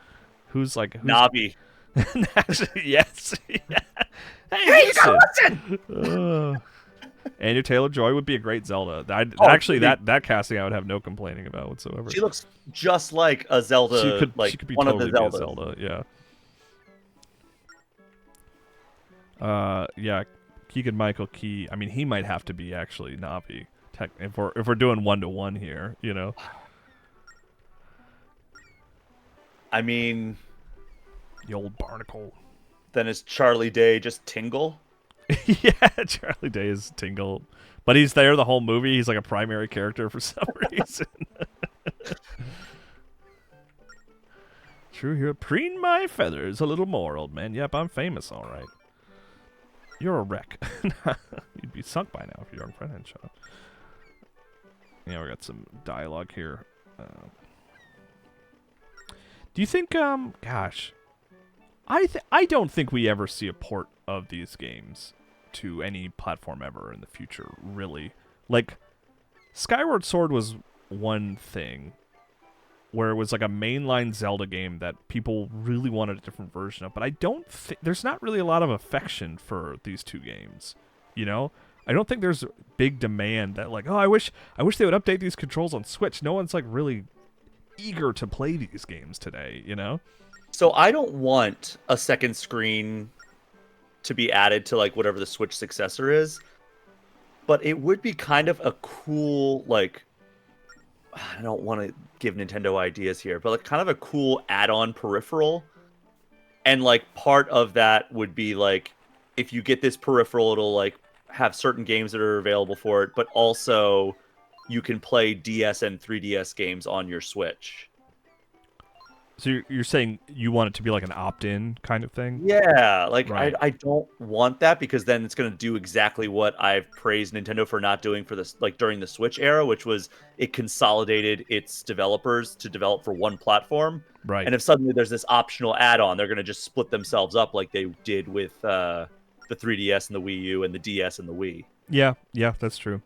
Who's Navi? Yes. Yeah. Hey, you gotta listen. Anya Taylor-Joy would be a great Zelda. That casting I would have no complaining about whatsoever. She looks just like a Zelda. She could be one totally of the Zelda. Yeah. Keegan-Michael Key. I mean, he might have to be actually Navi. If we're doing 1-to-1 here, you know. I mean, the old Barnacle. Then is Charlie Day just Tingle? Yeah, Charlie Day is Tingle, but he's there the whole movie. He's like a primary character for some reason. True hero, preen my feathers a little more, old man. Yep, I'm famous, all right. You're a wreck. You'd be sunk by now if your young friend hadn't shut up. Yeah, we got some dialogue here. Do you think? Gosh, I don't think we ever see a port of these games to any platform ever in the future, really. Like, Skyward Sword was one thing where it was like a mainline Zelda game that people really wanted a different version of, but I don't think there's not really a lot of affection for these two games, you know? I don't think there's big demand that like, oh, I wish they would update these controls on Switch. No one's like really eager to play these games today, you know? So I don't want a second screen to be added to like whatever the Switch successor is, but it would be kind of a cool, like, I don't want to give Nintendo ideas here, but like kind of a cool add-on peripheral. And like part of that would be like, if you get this peripheral, it'll like have certain games that are available for it, but also you can play DS and 3DS games on your Switch. So you're saying you want it to be like an opt-in kind of thing? Yeah, like right. I don't want that because then it's going to do exactly what I've praised Nintendo for not doing for this, like during the Switch era, which was it consolidated its developers to develop for one platform. Right. And if suddenly there's this optional add-on, they're going to just split themselves up like they did with the 3DS and the Wii U and the DS and the Wii. Yeah, that's true.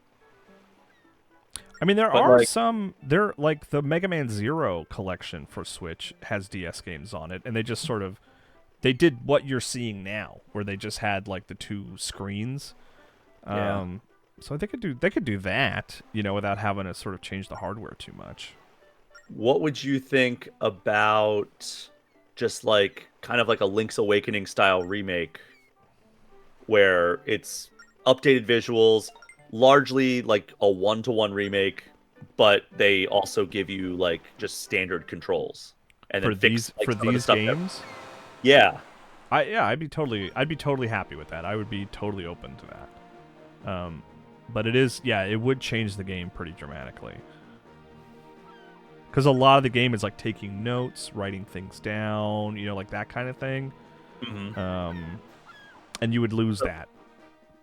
I mean, there like the Mega Man Zero collection for Switch has DS games on it, and they just they did what you're seeing now, where they just had like the two screens. So they could do that, you know, without having to sort of change the hardware too much. What would you think about just like kind of like a Link's Awakening style remake, where it's updated visuals? Largely like a 1-to-1 remake, but they also give you like just standard controls and for then fix these games. I'd be totally happy with that. I would be totally open to that. But it would change the game pretty dramatically. Because a lot of the game is like taking notes, writing things down, you know, like that kind of thing. Mm-hmm. And you would lose that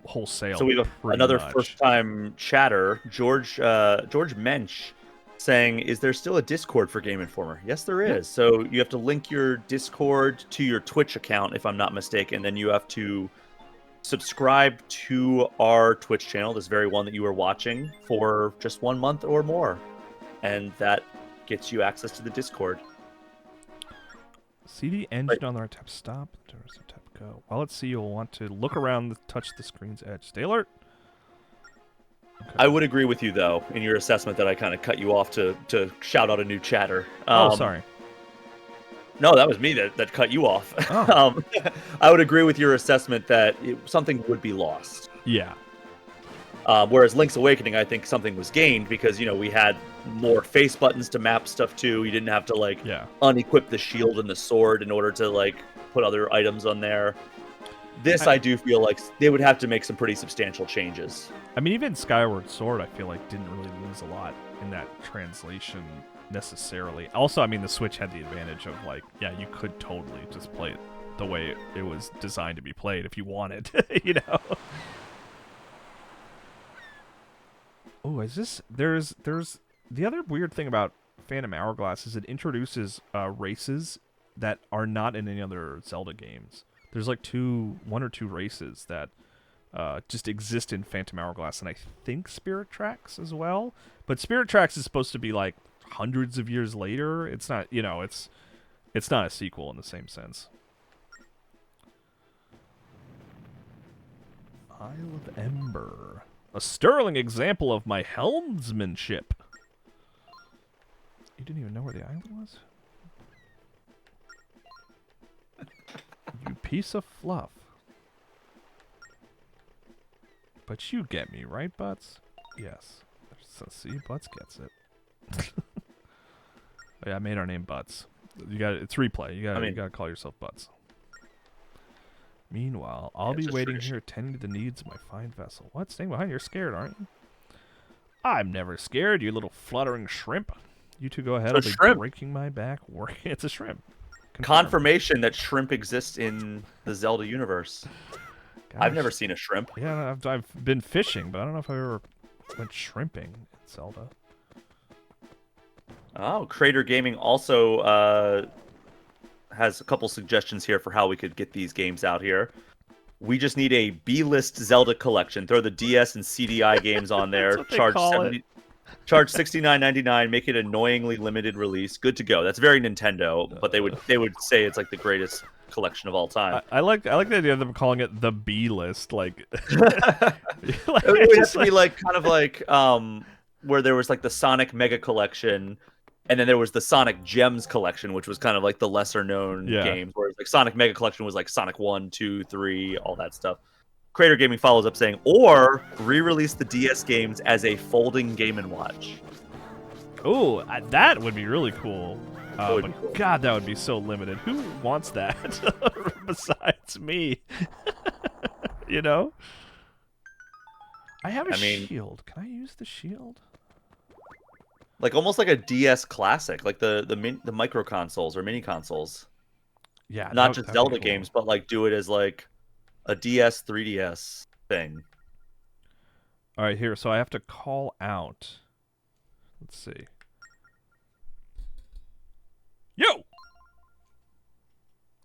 wholesale. So we have another first-time chatter, George Mensch, saying, "Is there still a Discord for Game Informer?" Yes, there is. So you have to link your Discord to your Twitch account, if I'm not mistaken. Then you have to subscribe to our Twitch channel, this very one that you are watching, for just 1 month or more, and that gets you access to the Discord. See the engine on the right, tap stop, tap go. While at sea, you'll want to look around, touch the screen's edge. Stay alert. I would agree with you, though, in your assessment that I kind of cut you off to shout out a new chatter. Oh, sorry. No, that was me that cut you off. Oh. I would agree with your assessment that something would be lost. Yeah. Whereas Link's Awakening, I think something was gained because, we had more face buttons to map stuff to. You didn't have to, unequip the shield and the sword in order to, put other items on there. I do feel like they would have to make some pretty substantial changes. I mean, even Skyward Sword, I feel like, didn't really lose a lot in that translation necessarily. Also, I mean, the Switch had the advantage of, you could totally just play it the way it was designed to be played if you wanted, Oh, is this... There's... The other weird thing about Phantom Hourglass is it introduces races that are not in any other Zelda games. There's one or two races that just exist in Phantom Hourglass, and I think Spirit Tracks as well. But Spirit Tracks is supposed to be hundreds of years later. It's not, it's not a sequel in the same sense. Isle of Ember. A sterling example of my helmsmanship. You didn't even know where the island was? You piece of fluff. But you get me, right, Butts? Yes. So, see, Butts gets it. Oh, yeah, I made our name Butts. It's replay. You gotta call yourself Butts. Meanwhile, I'll be waiting here tending to the needs of my fine vessel. What? Staying behind? You're scared, aren't you? I'm never scared, you little fluttering shrimp. You two go ahead. I'll be breaking my back. It's a shrimp. Confirmation that shrimp exists in the Zelda universe. Gosh. I've never seen a shrimp. Yeah, I've been fishing, but I don't know if I ever went shrimping in Zelda. Oh, Crater Gaming also has a couple suggestions here for how we could get these games out here. We just need a B-list Zelda collection. Throw the DS and CDI games on there. Charge $69.99. Make it annoyingly limited release. Good to go. That's very Nintendo, but they would say it's the greatest collection of all time. I like the idea of them calling it the B-list. It would have to be kind of where there was the Sonic Mega Collection. And then there was the Sonic Gems Collection, which was kind of the lesser-known games. Whereas Sonic Mega Collection was Sonic 1, 2, 3, all that stuff. Crater Gaming follows up saying, or re-release the DS games as a folding Game & Watch. Oh, that would be really cool. Cool. God, that would be so limited. Who wants that besides me? I have a shield. Can I use the shield? Almost like a DS classic, the micro consoles or mini consoles. Yeah, not just Zelda games, but do it as a DS 3DS thing. All right, here. So I have to call out. Let's see. Yo!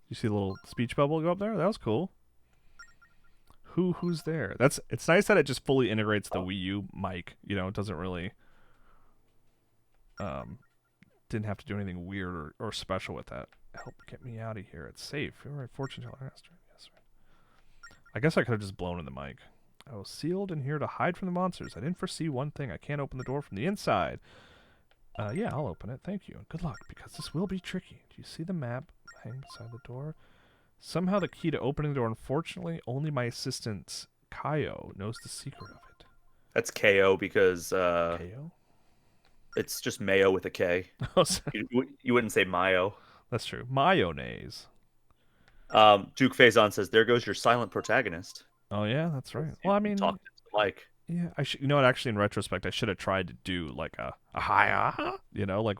You see the little speech bubble go up there? That was cool. Who's there? It's nice that it just fully integrates the Wii U mic. It doesn't really didn't have to do anything weird or special with that. Help get me out of here. It's safe. You're right, fortune teller. Yes, right. I guess I could have just blown in the mic. I was sealed in here to hide from the monsters. I didn't foresee one thing. I can't open the door from the inside. Yeah, I'll open it. Thank you. And good luck, because this will be tricky. Do you see the map hanging beside the door? Somehow the key to opening the door, unfortunately, only my assistant, Kaio, knows the secret of it. That's KO because... Kaio? It's just mayo with a K. Oh, you wouldn't say mayo. That's true. Mayonnaise. Duke Faison says, "There goes your silent protagonist." Oh yeah, that's right. Well, I mean, talk to Mike. Yeah, you know what? Actually, in retrospect, I should have tried to do a hi-ah,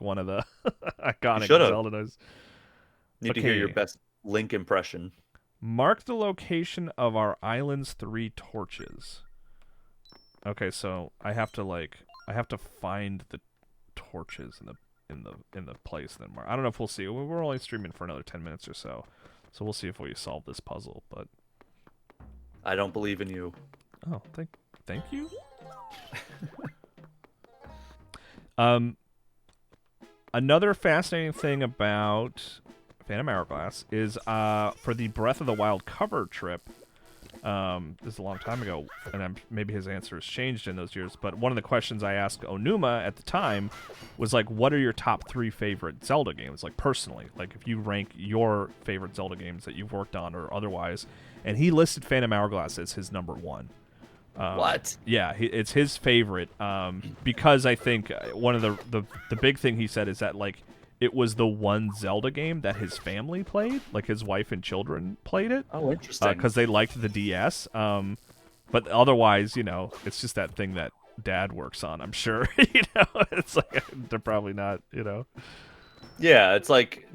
one of the iconic Zelda noise. Need to hear your best Link impression. Mark the location of our island's 3 torches. Okay, so I have to find the torches in the place. Then I don't know if we'll see. We're only streaming for another 10 minutes or so, so we'll see if we solve this puzzle. But I don't believe in you. Oh, thank you. Another fascinating thing about Phantom Hourglass is for the Breath of the Wild cover trip, This is a long time ago, and maybe his answer has changed in those years. But one of the questions I asked Onuma at the time was like, "What are your top 3 favorite Zelda games? Like personally, like if you rank your favorite Zelda games that you've worked on or otherwise." And he listed Phantom Hourglass as his number 1. What? Yeah, it's his favorite because I think one of the big thing he said is that like it was the one Zelda game that his family played, like his wife and children played it. Oh, interesting. Because they liked the DS. But otherwise, it's just that thing that Dad works on. I'm sure. It's like they're probably not. Yeah, it's like,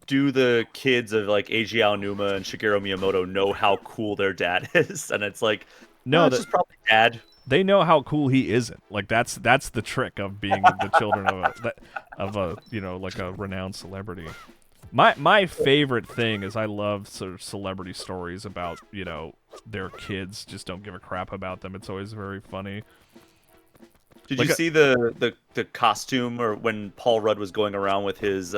do the kids of like Eiji Aonuma and Shigeru Miyamoto know how cool their dad is? And it's like, no, it's just probably Dad. They know how cool he isn't. Like that's the trick of being the children of a like a renowned celebrity. My favorite thing is I love sort of celebrity stories about their kids just don't give a crap about them. It's always very funny. Did you see the costume, or when Paul Rudd was going around with his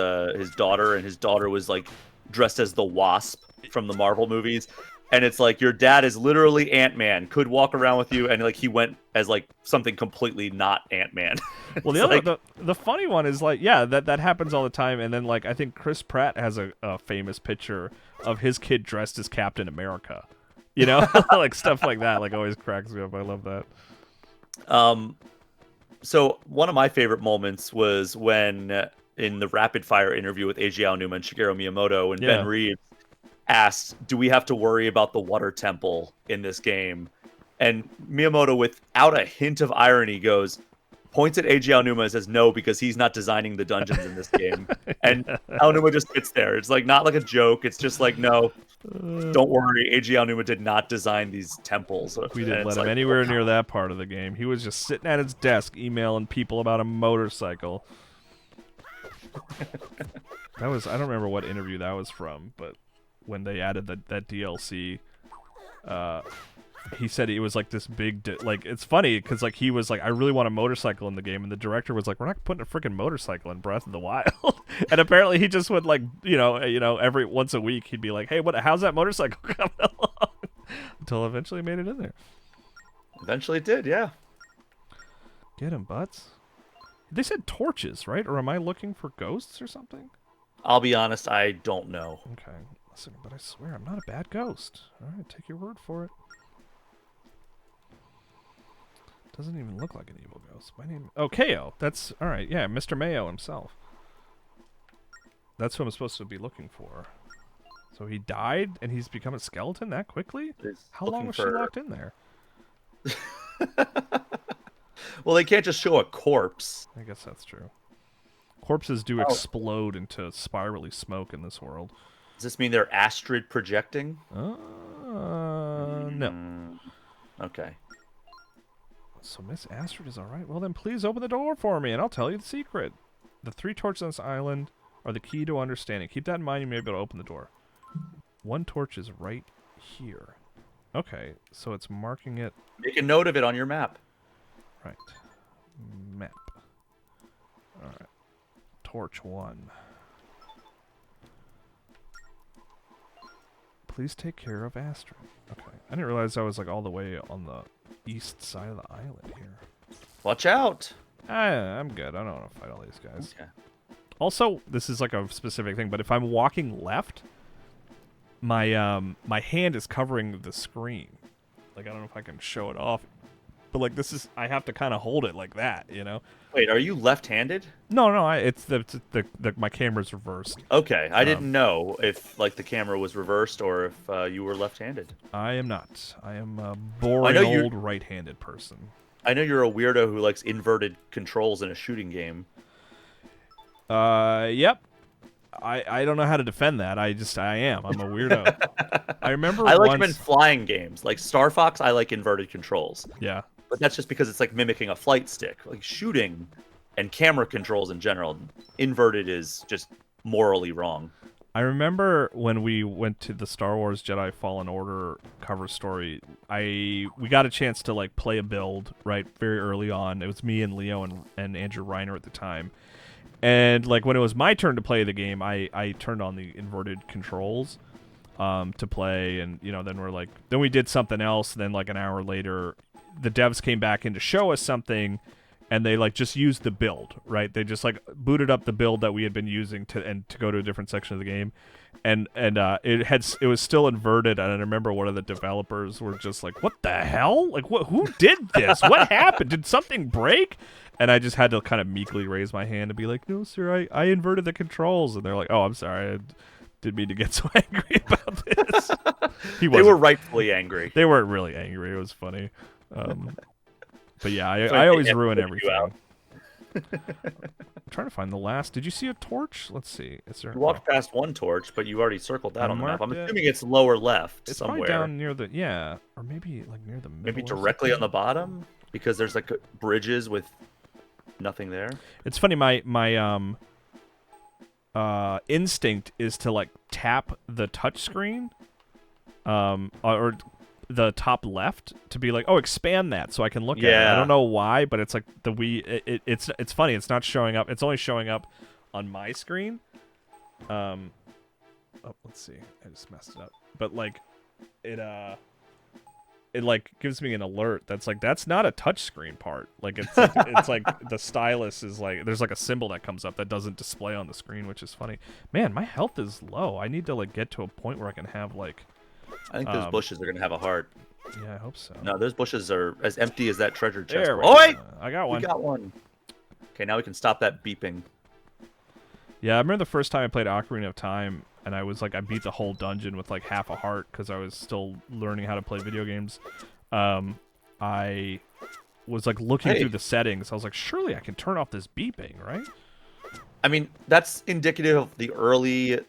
daughter, and his daughter was like dressed as the Wasp from the Marvel movies? And it's like, your dad is literally Ant-Man, could walk around with you, and like he went as like something completely not Ant-Man. Well, the funny one is like, yeah, that happens all the time. And then like I think Chris Pratt has a famous picture of his kid dressed as Captain America. Like stuff like that. Like always cracks me up. I love that. So one of my favorite moments was when in the rapid fire interview with Eiji Aonuma and Shigeru Miyamoto, and Ben Reeves asked, do we have to worry about the water temple in this game? And Miyamoto, without a hint of irony, points at Eiji Aonuma and says no, because he's not designing the dungeons in this game. And Aonuma just sits there. It's like not like a joke. It's just like, no, don't worry. Eiji Aonuma did not design these temples. We didn't let him anywhere near that part of the game. He was just sitting at his desk emailing people about a motorcycle. I don't remember what interview that was from, but when they added that DLC, he said it was like this big like it's funny because like he was like, I really want a motorcycle in the game, and the director was like, we're not putting a freaking motorcycle in Breath of the Wild. And apparently he just would like every once a week he'd be like, hey, how's that motorcycle coming along? Until eventually made it in there. Eventually it did, yeah. Get him, butts. They said torches, right? Or am I looking for ghosts or something? I'll be honest, I don't know. Okay. Listen, but I swear I'm not a bad ghost. All right, take your word for it. Doesn't even look like an evil ghost. My name... Oh, KO. That's... All right, yeah, Mr. Mayo himself. That's who I'm supposed to be looking for. So he died, and he's become a skeleton that quickly? How long was she locked in there? Well, they can't just show a corpse. I guess that's true. Corpses do explode into spirally smoke in this world. Does this mean they're astrid projecting? No. Okay. So Miss Astrid is all right. Well, then please open the door for me, and I'll tell you the secret. The 3 torches on this island are the key to understanding. Keep that in mind. You may be able to open the door. 1 torch is right here. Okay, so it's marking it. Make a note of it on your map. Right. Map. All right. Torch 1. Please take care of Astrid. Okay. I didn't realize I was like all the way on the east side of the island here. Watch out. I'm good. I don't want to fight all these guys. Okay. Also, this is like a specific thing, but if I'm walking left, my my hand is covering the screen. Like I don't know if I can show it off. But like this is, I have to kind of hold it like that, Wait, are you left-handed? No, it's my camera's reversed. Okay, I didn't know if like the camera was reversed or if you were left-handed. I am not. I am a boring old right-handed person. I know you're a weirdo who likes inverted controls in a shooting game. Yep. I don't know how to defend that. I am. I'm a weirdo. I remember I like them in flying games. Like Star Fox, I like inverted controls. Yeah. But that's just because it's like mimicking a flight stick. Like shooting and camera controls in general, inverted is just morally wrong. I remember when we went to the Star Wars Jedi Fallen Order cover story, we got a chance to like play a build, right, very early on. It was me and Leo and Andrew Reiner at the time. And like when it was my turn to play the game, I turned on the inverted controls. to play, and then we did something else, and then like an hour later the devs came back in to show us something, and they like just used the build, right? They just like booted up the build that we had been using to go to a different section of the game, and it was still inverted. And I remember one of the developers were just like, "What the hell? Like, who did this? What happened? Did something break?" And I just had to kind of meekly raise my hand and be like, "No, sir, I inverted the controls." And they're like, "Oh, I'm sorry. I didn't mean to get so angry about this." They were rightfully angry. They weren't really angry. It was funny. But yeah, I always ruin everything. I'm trying to find the last. Did you see a torch? Let's see. Is there? You walked past one torch, but you already circled that on the map. I'm it. assuming it's lower left it's somewhere. Probably down near the or maybe like near the middle. Maybe directly on the bottom, because there's like bridges with nothing there. It's funny. My instinct is to like tap the touch screen, or the top left to be like, oh, expand that so I can look at it. I don't know why, but it's like the Wii. It's funny. It's not showing up. It's only showing up on my screen. Oh, let's see. I just messed it up. But like, it like gives me an alert that's not a touch screen part. Like it's like the stylus is like there's like a symbol that comes up that doesn't display on the screen, which is funny. Man, my health is low. I need to like get to a point where I can have like. I think those bushes are gonna have a heart. Yeah, I hope so. No, those bushes are as empty as that treasure chest. There, oh wait, I got one. We got one. Okay, now we can stop that beeping. Yeah, I remember the first time I played Ocarina of Time, and I beat the whole dungeon with like half a heart because I was still learning how to play video games. I was like looking through the settings. I was like, surely I can turn off this beeping, right? I mean, that's indicative of the early,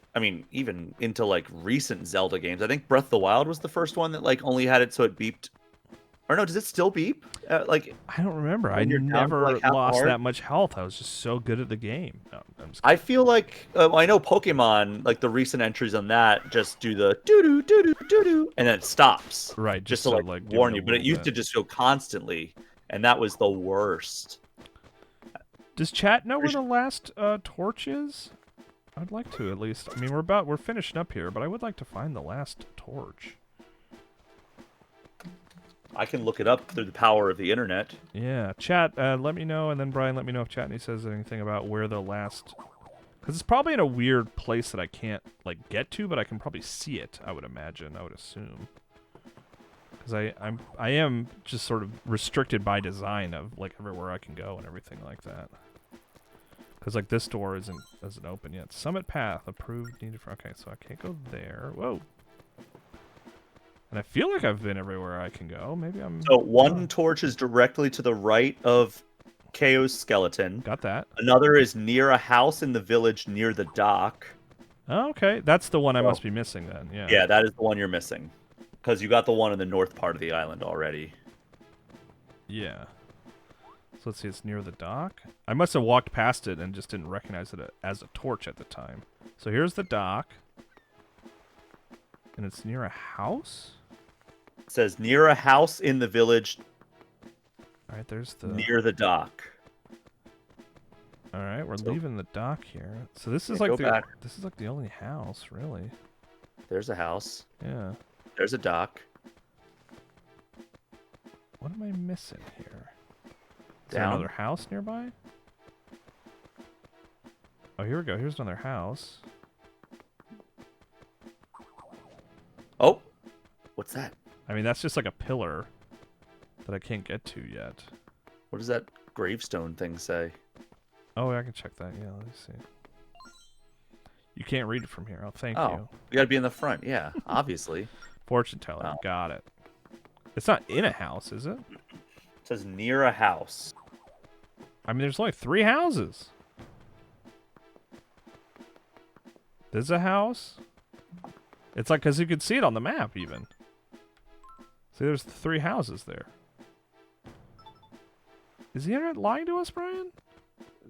even into like recent Zelda games. I think Breath of the Wild was the first one that like only had it so it beeped. Or no, does it still beep? Like I don't remember. I never lost that much health. I was just so good at the game. No, I feel like I know Pokemon, like the recent entries on that, just do the doo doo doo doo doo doo, and then it stops. Right, just to like warn you. But it used to just go constantly, and that was the worst. Does chat know where the last torch is? I'd like to at least. I mean, we're finishing up here, but I would like to find the last torch. I can look it up through the power of the internet. Yeah, chat. Let me know, and then Brian, let me know if Chatney says anything about where the last. Because it's probably in a weird place that I can't like get to, but I can probably see it. I would imagine. I would assume. Because I am just sort of restricted by design of like everywhere I can go and everything like that. Because like this door isn't open yet. Summit path approved needed for. Okay, so I can't go there. Whoa. And I feel like I've been everywhere I can go. Maybe I'm. So one torch is directly to the right of KO's skeleton. Got that. Another is near a house in the village near the dock. Oh, okay, that's the one I must be missing then. Yeah. Yeah, that is the one you're missing. Because you got the one in the north part of the island already. Yeah. So let's see, it's near the dock. I must have walked past it and just didn't recognize it as a torch at the time. So here's the dock. And it's near a house? It says near a house in the village. All right, there's the... Near the dock. All right, we're leaving the dock here. So this is like this is like the only house, really. There's a house. Yeah. There's a dock. What am I missing here? Is Down. there another house nearby? Oh, here we go. Here's another house. Oh, what's that? I mean, that's just like a pillar that I can't get to yet. What does that gravestone thing say? Oh, I can check that. Yeah, let me see. You can't read it from here. Oh, thank you. You gotta be in the front. Yeah, obviously. Fortune teller. Oh. Got it. It's not in a house, is it? It says near a house. I mean, there's only 3 houses. There's a house. It's like, because you can see it on the map, even. See, there's 3 houses there. Is the internet lying to us, Brian?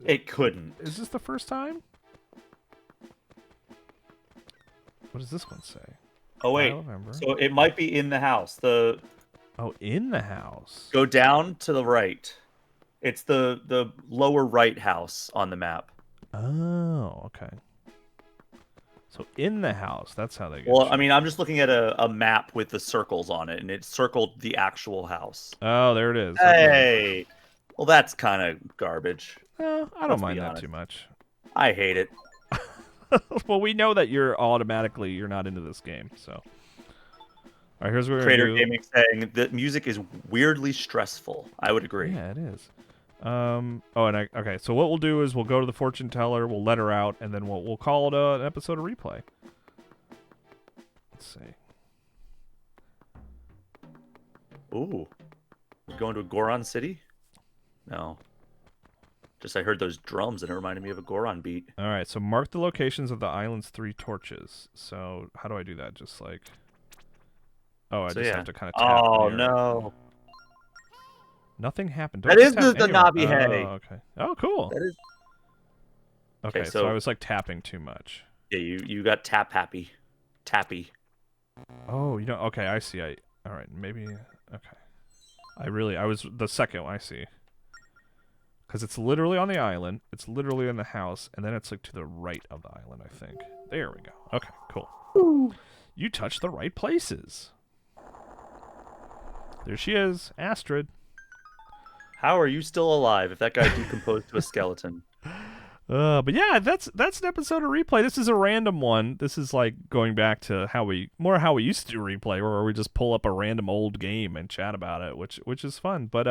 It couldn't. Is this the first time? What does this one say? Oh, wait. So it might be in the house. Oh, in the house. Go down to the right. It's the lower right house on the map. Oh, okay. So in the house, that's how they get Well, you. I mean, I'm just looking at a map with the circles on it, and it circled the actual house. Oh, there it is. Okay. Hey, well, that's kind of garbage. I don't Let's mind be that honest. too much. I hate it. Well, we know that you're not into this game, so. All right, here's what we're Creator gonna do. Gaming saying that music is weirdly stressful. I would agree. Yeah, it is. Okay. So what we'll do is we'll go to the fortune teller, we'll let her out, and then we'll call it an episode of replay. Let's see. Ooh, we're going to a Goron city? No. Just I heard those drums and it reminded me of a Goron beat. All right. So mark the locations of the island's 3 torches. So how do I do that? Just like. Oh, I have to kind of tap. Oh there. no. Nothing happened. That is the Navi Hay. Oh, okay. Oh, cool. That is. Okay, so I was like tapping too much. Yeah, you got tappy. Oh, okay, I see. All right, maybe. Okay. I was the second one, I see. Because it's literally on the island, it's literally in the house, and then it's like to the right of the island, I think. There we go. Okay, cool. Ooh. You touched the right places. There she is, Astrid. How are you still alive if that guy decomposed to a skeleton? But yeah, that's an episode of replay. This is a random one. This is like going back to how we used to do replay, where we just pull up a random old game and chat about it, which is fun. But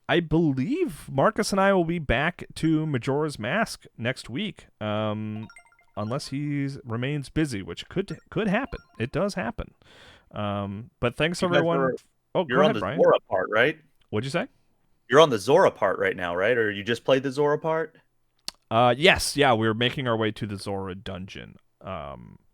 I believe Marcus and I will be back to Majora's Mask next week, unless he remains busy, which could happen. It does happen. But thanks everyone. You're on the Zora part, right? What'd you say? You're on the Zora part right now, right? Or you just played the Zora part? Yes, yeah, we're making our way to the Zora dungeon.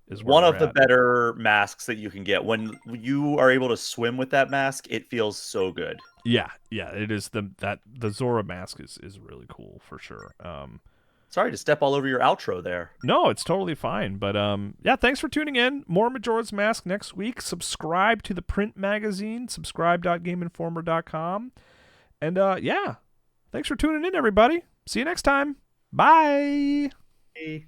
Is one of the better masks that you can get. When you are able to swim with that mask, it feels so good. Yeah, it is the Zora mask is really cool for sure. Sorry to step all over your outro there. No, it's totally fine. But yeah, thanks for tuning in. More Majora's Mask next week. Subscribe to the print magazine, subscribe.gameinformer.com. And yeah, thanks for tuning in, everybody. See you next time. Bye. Hey.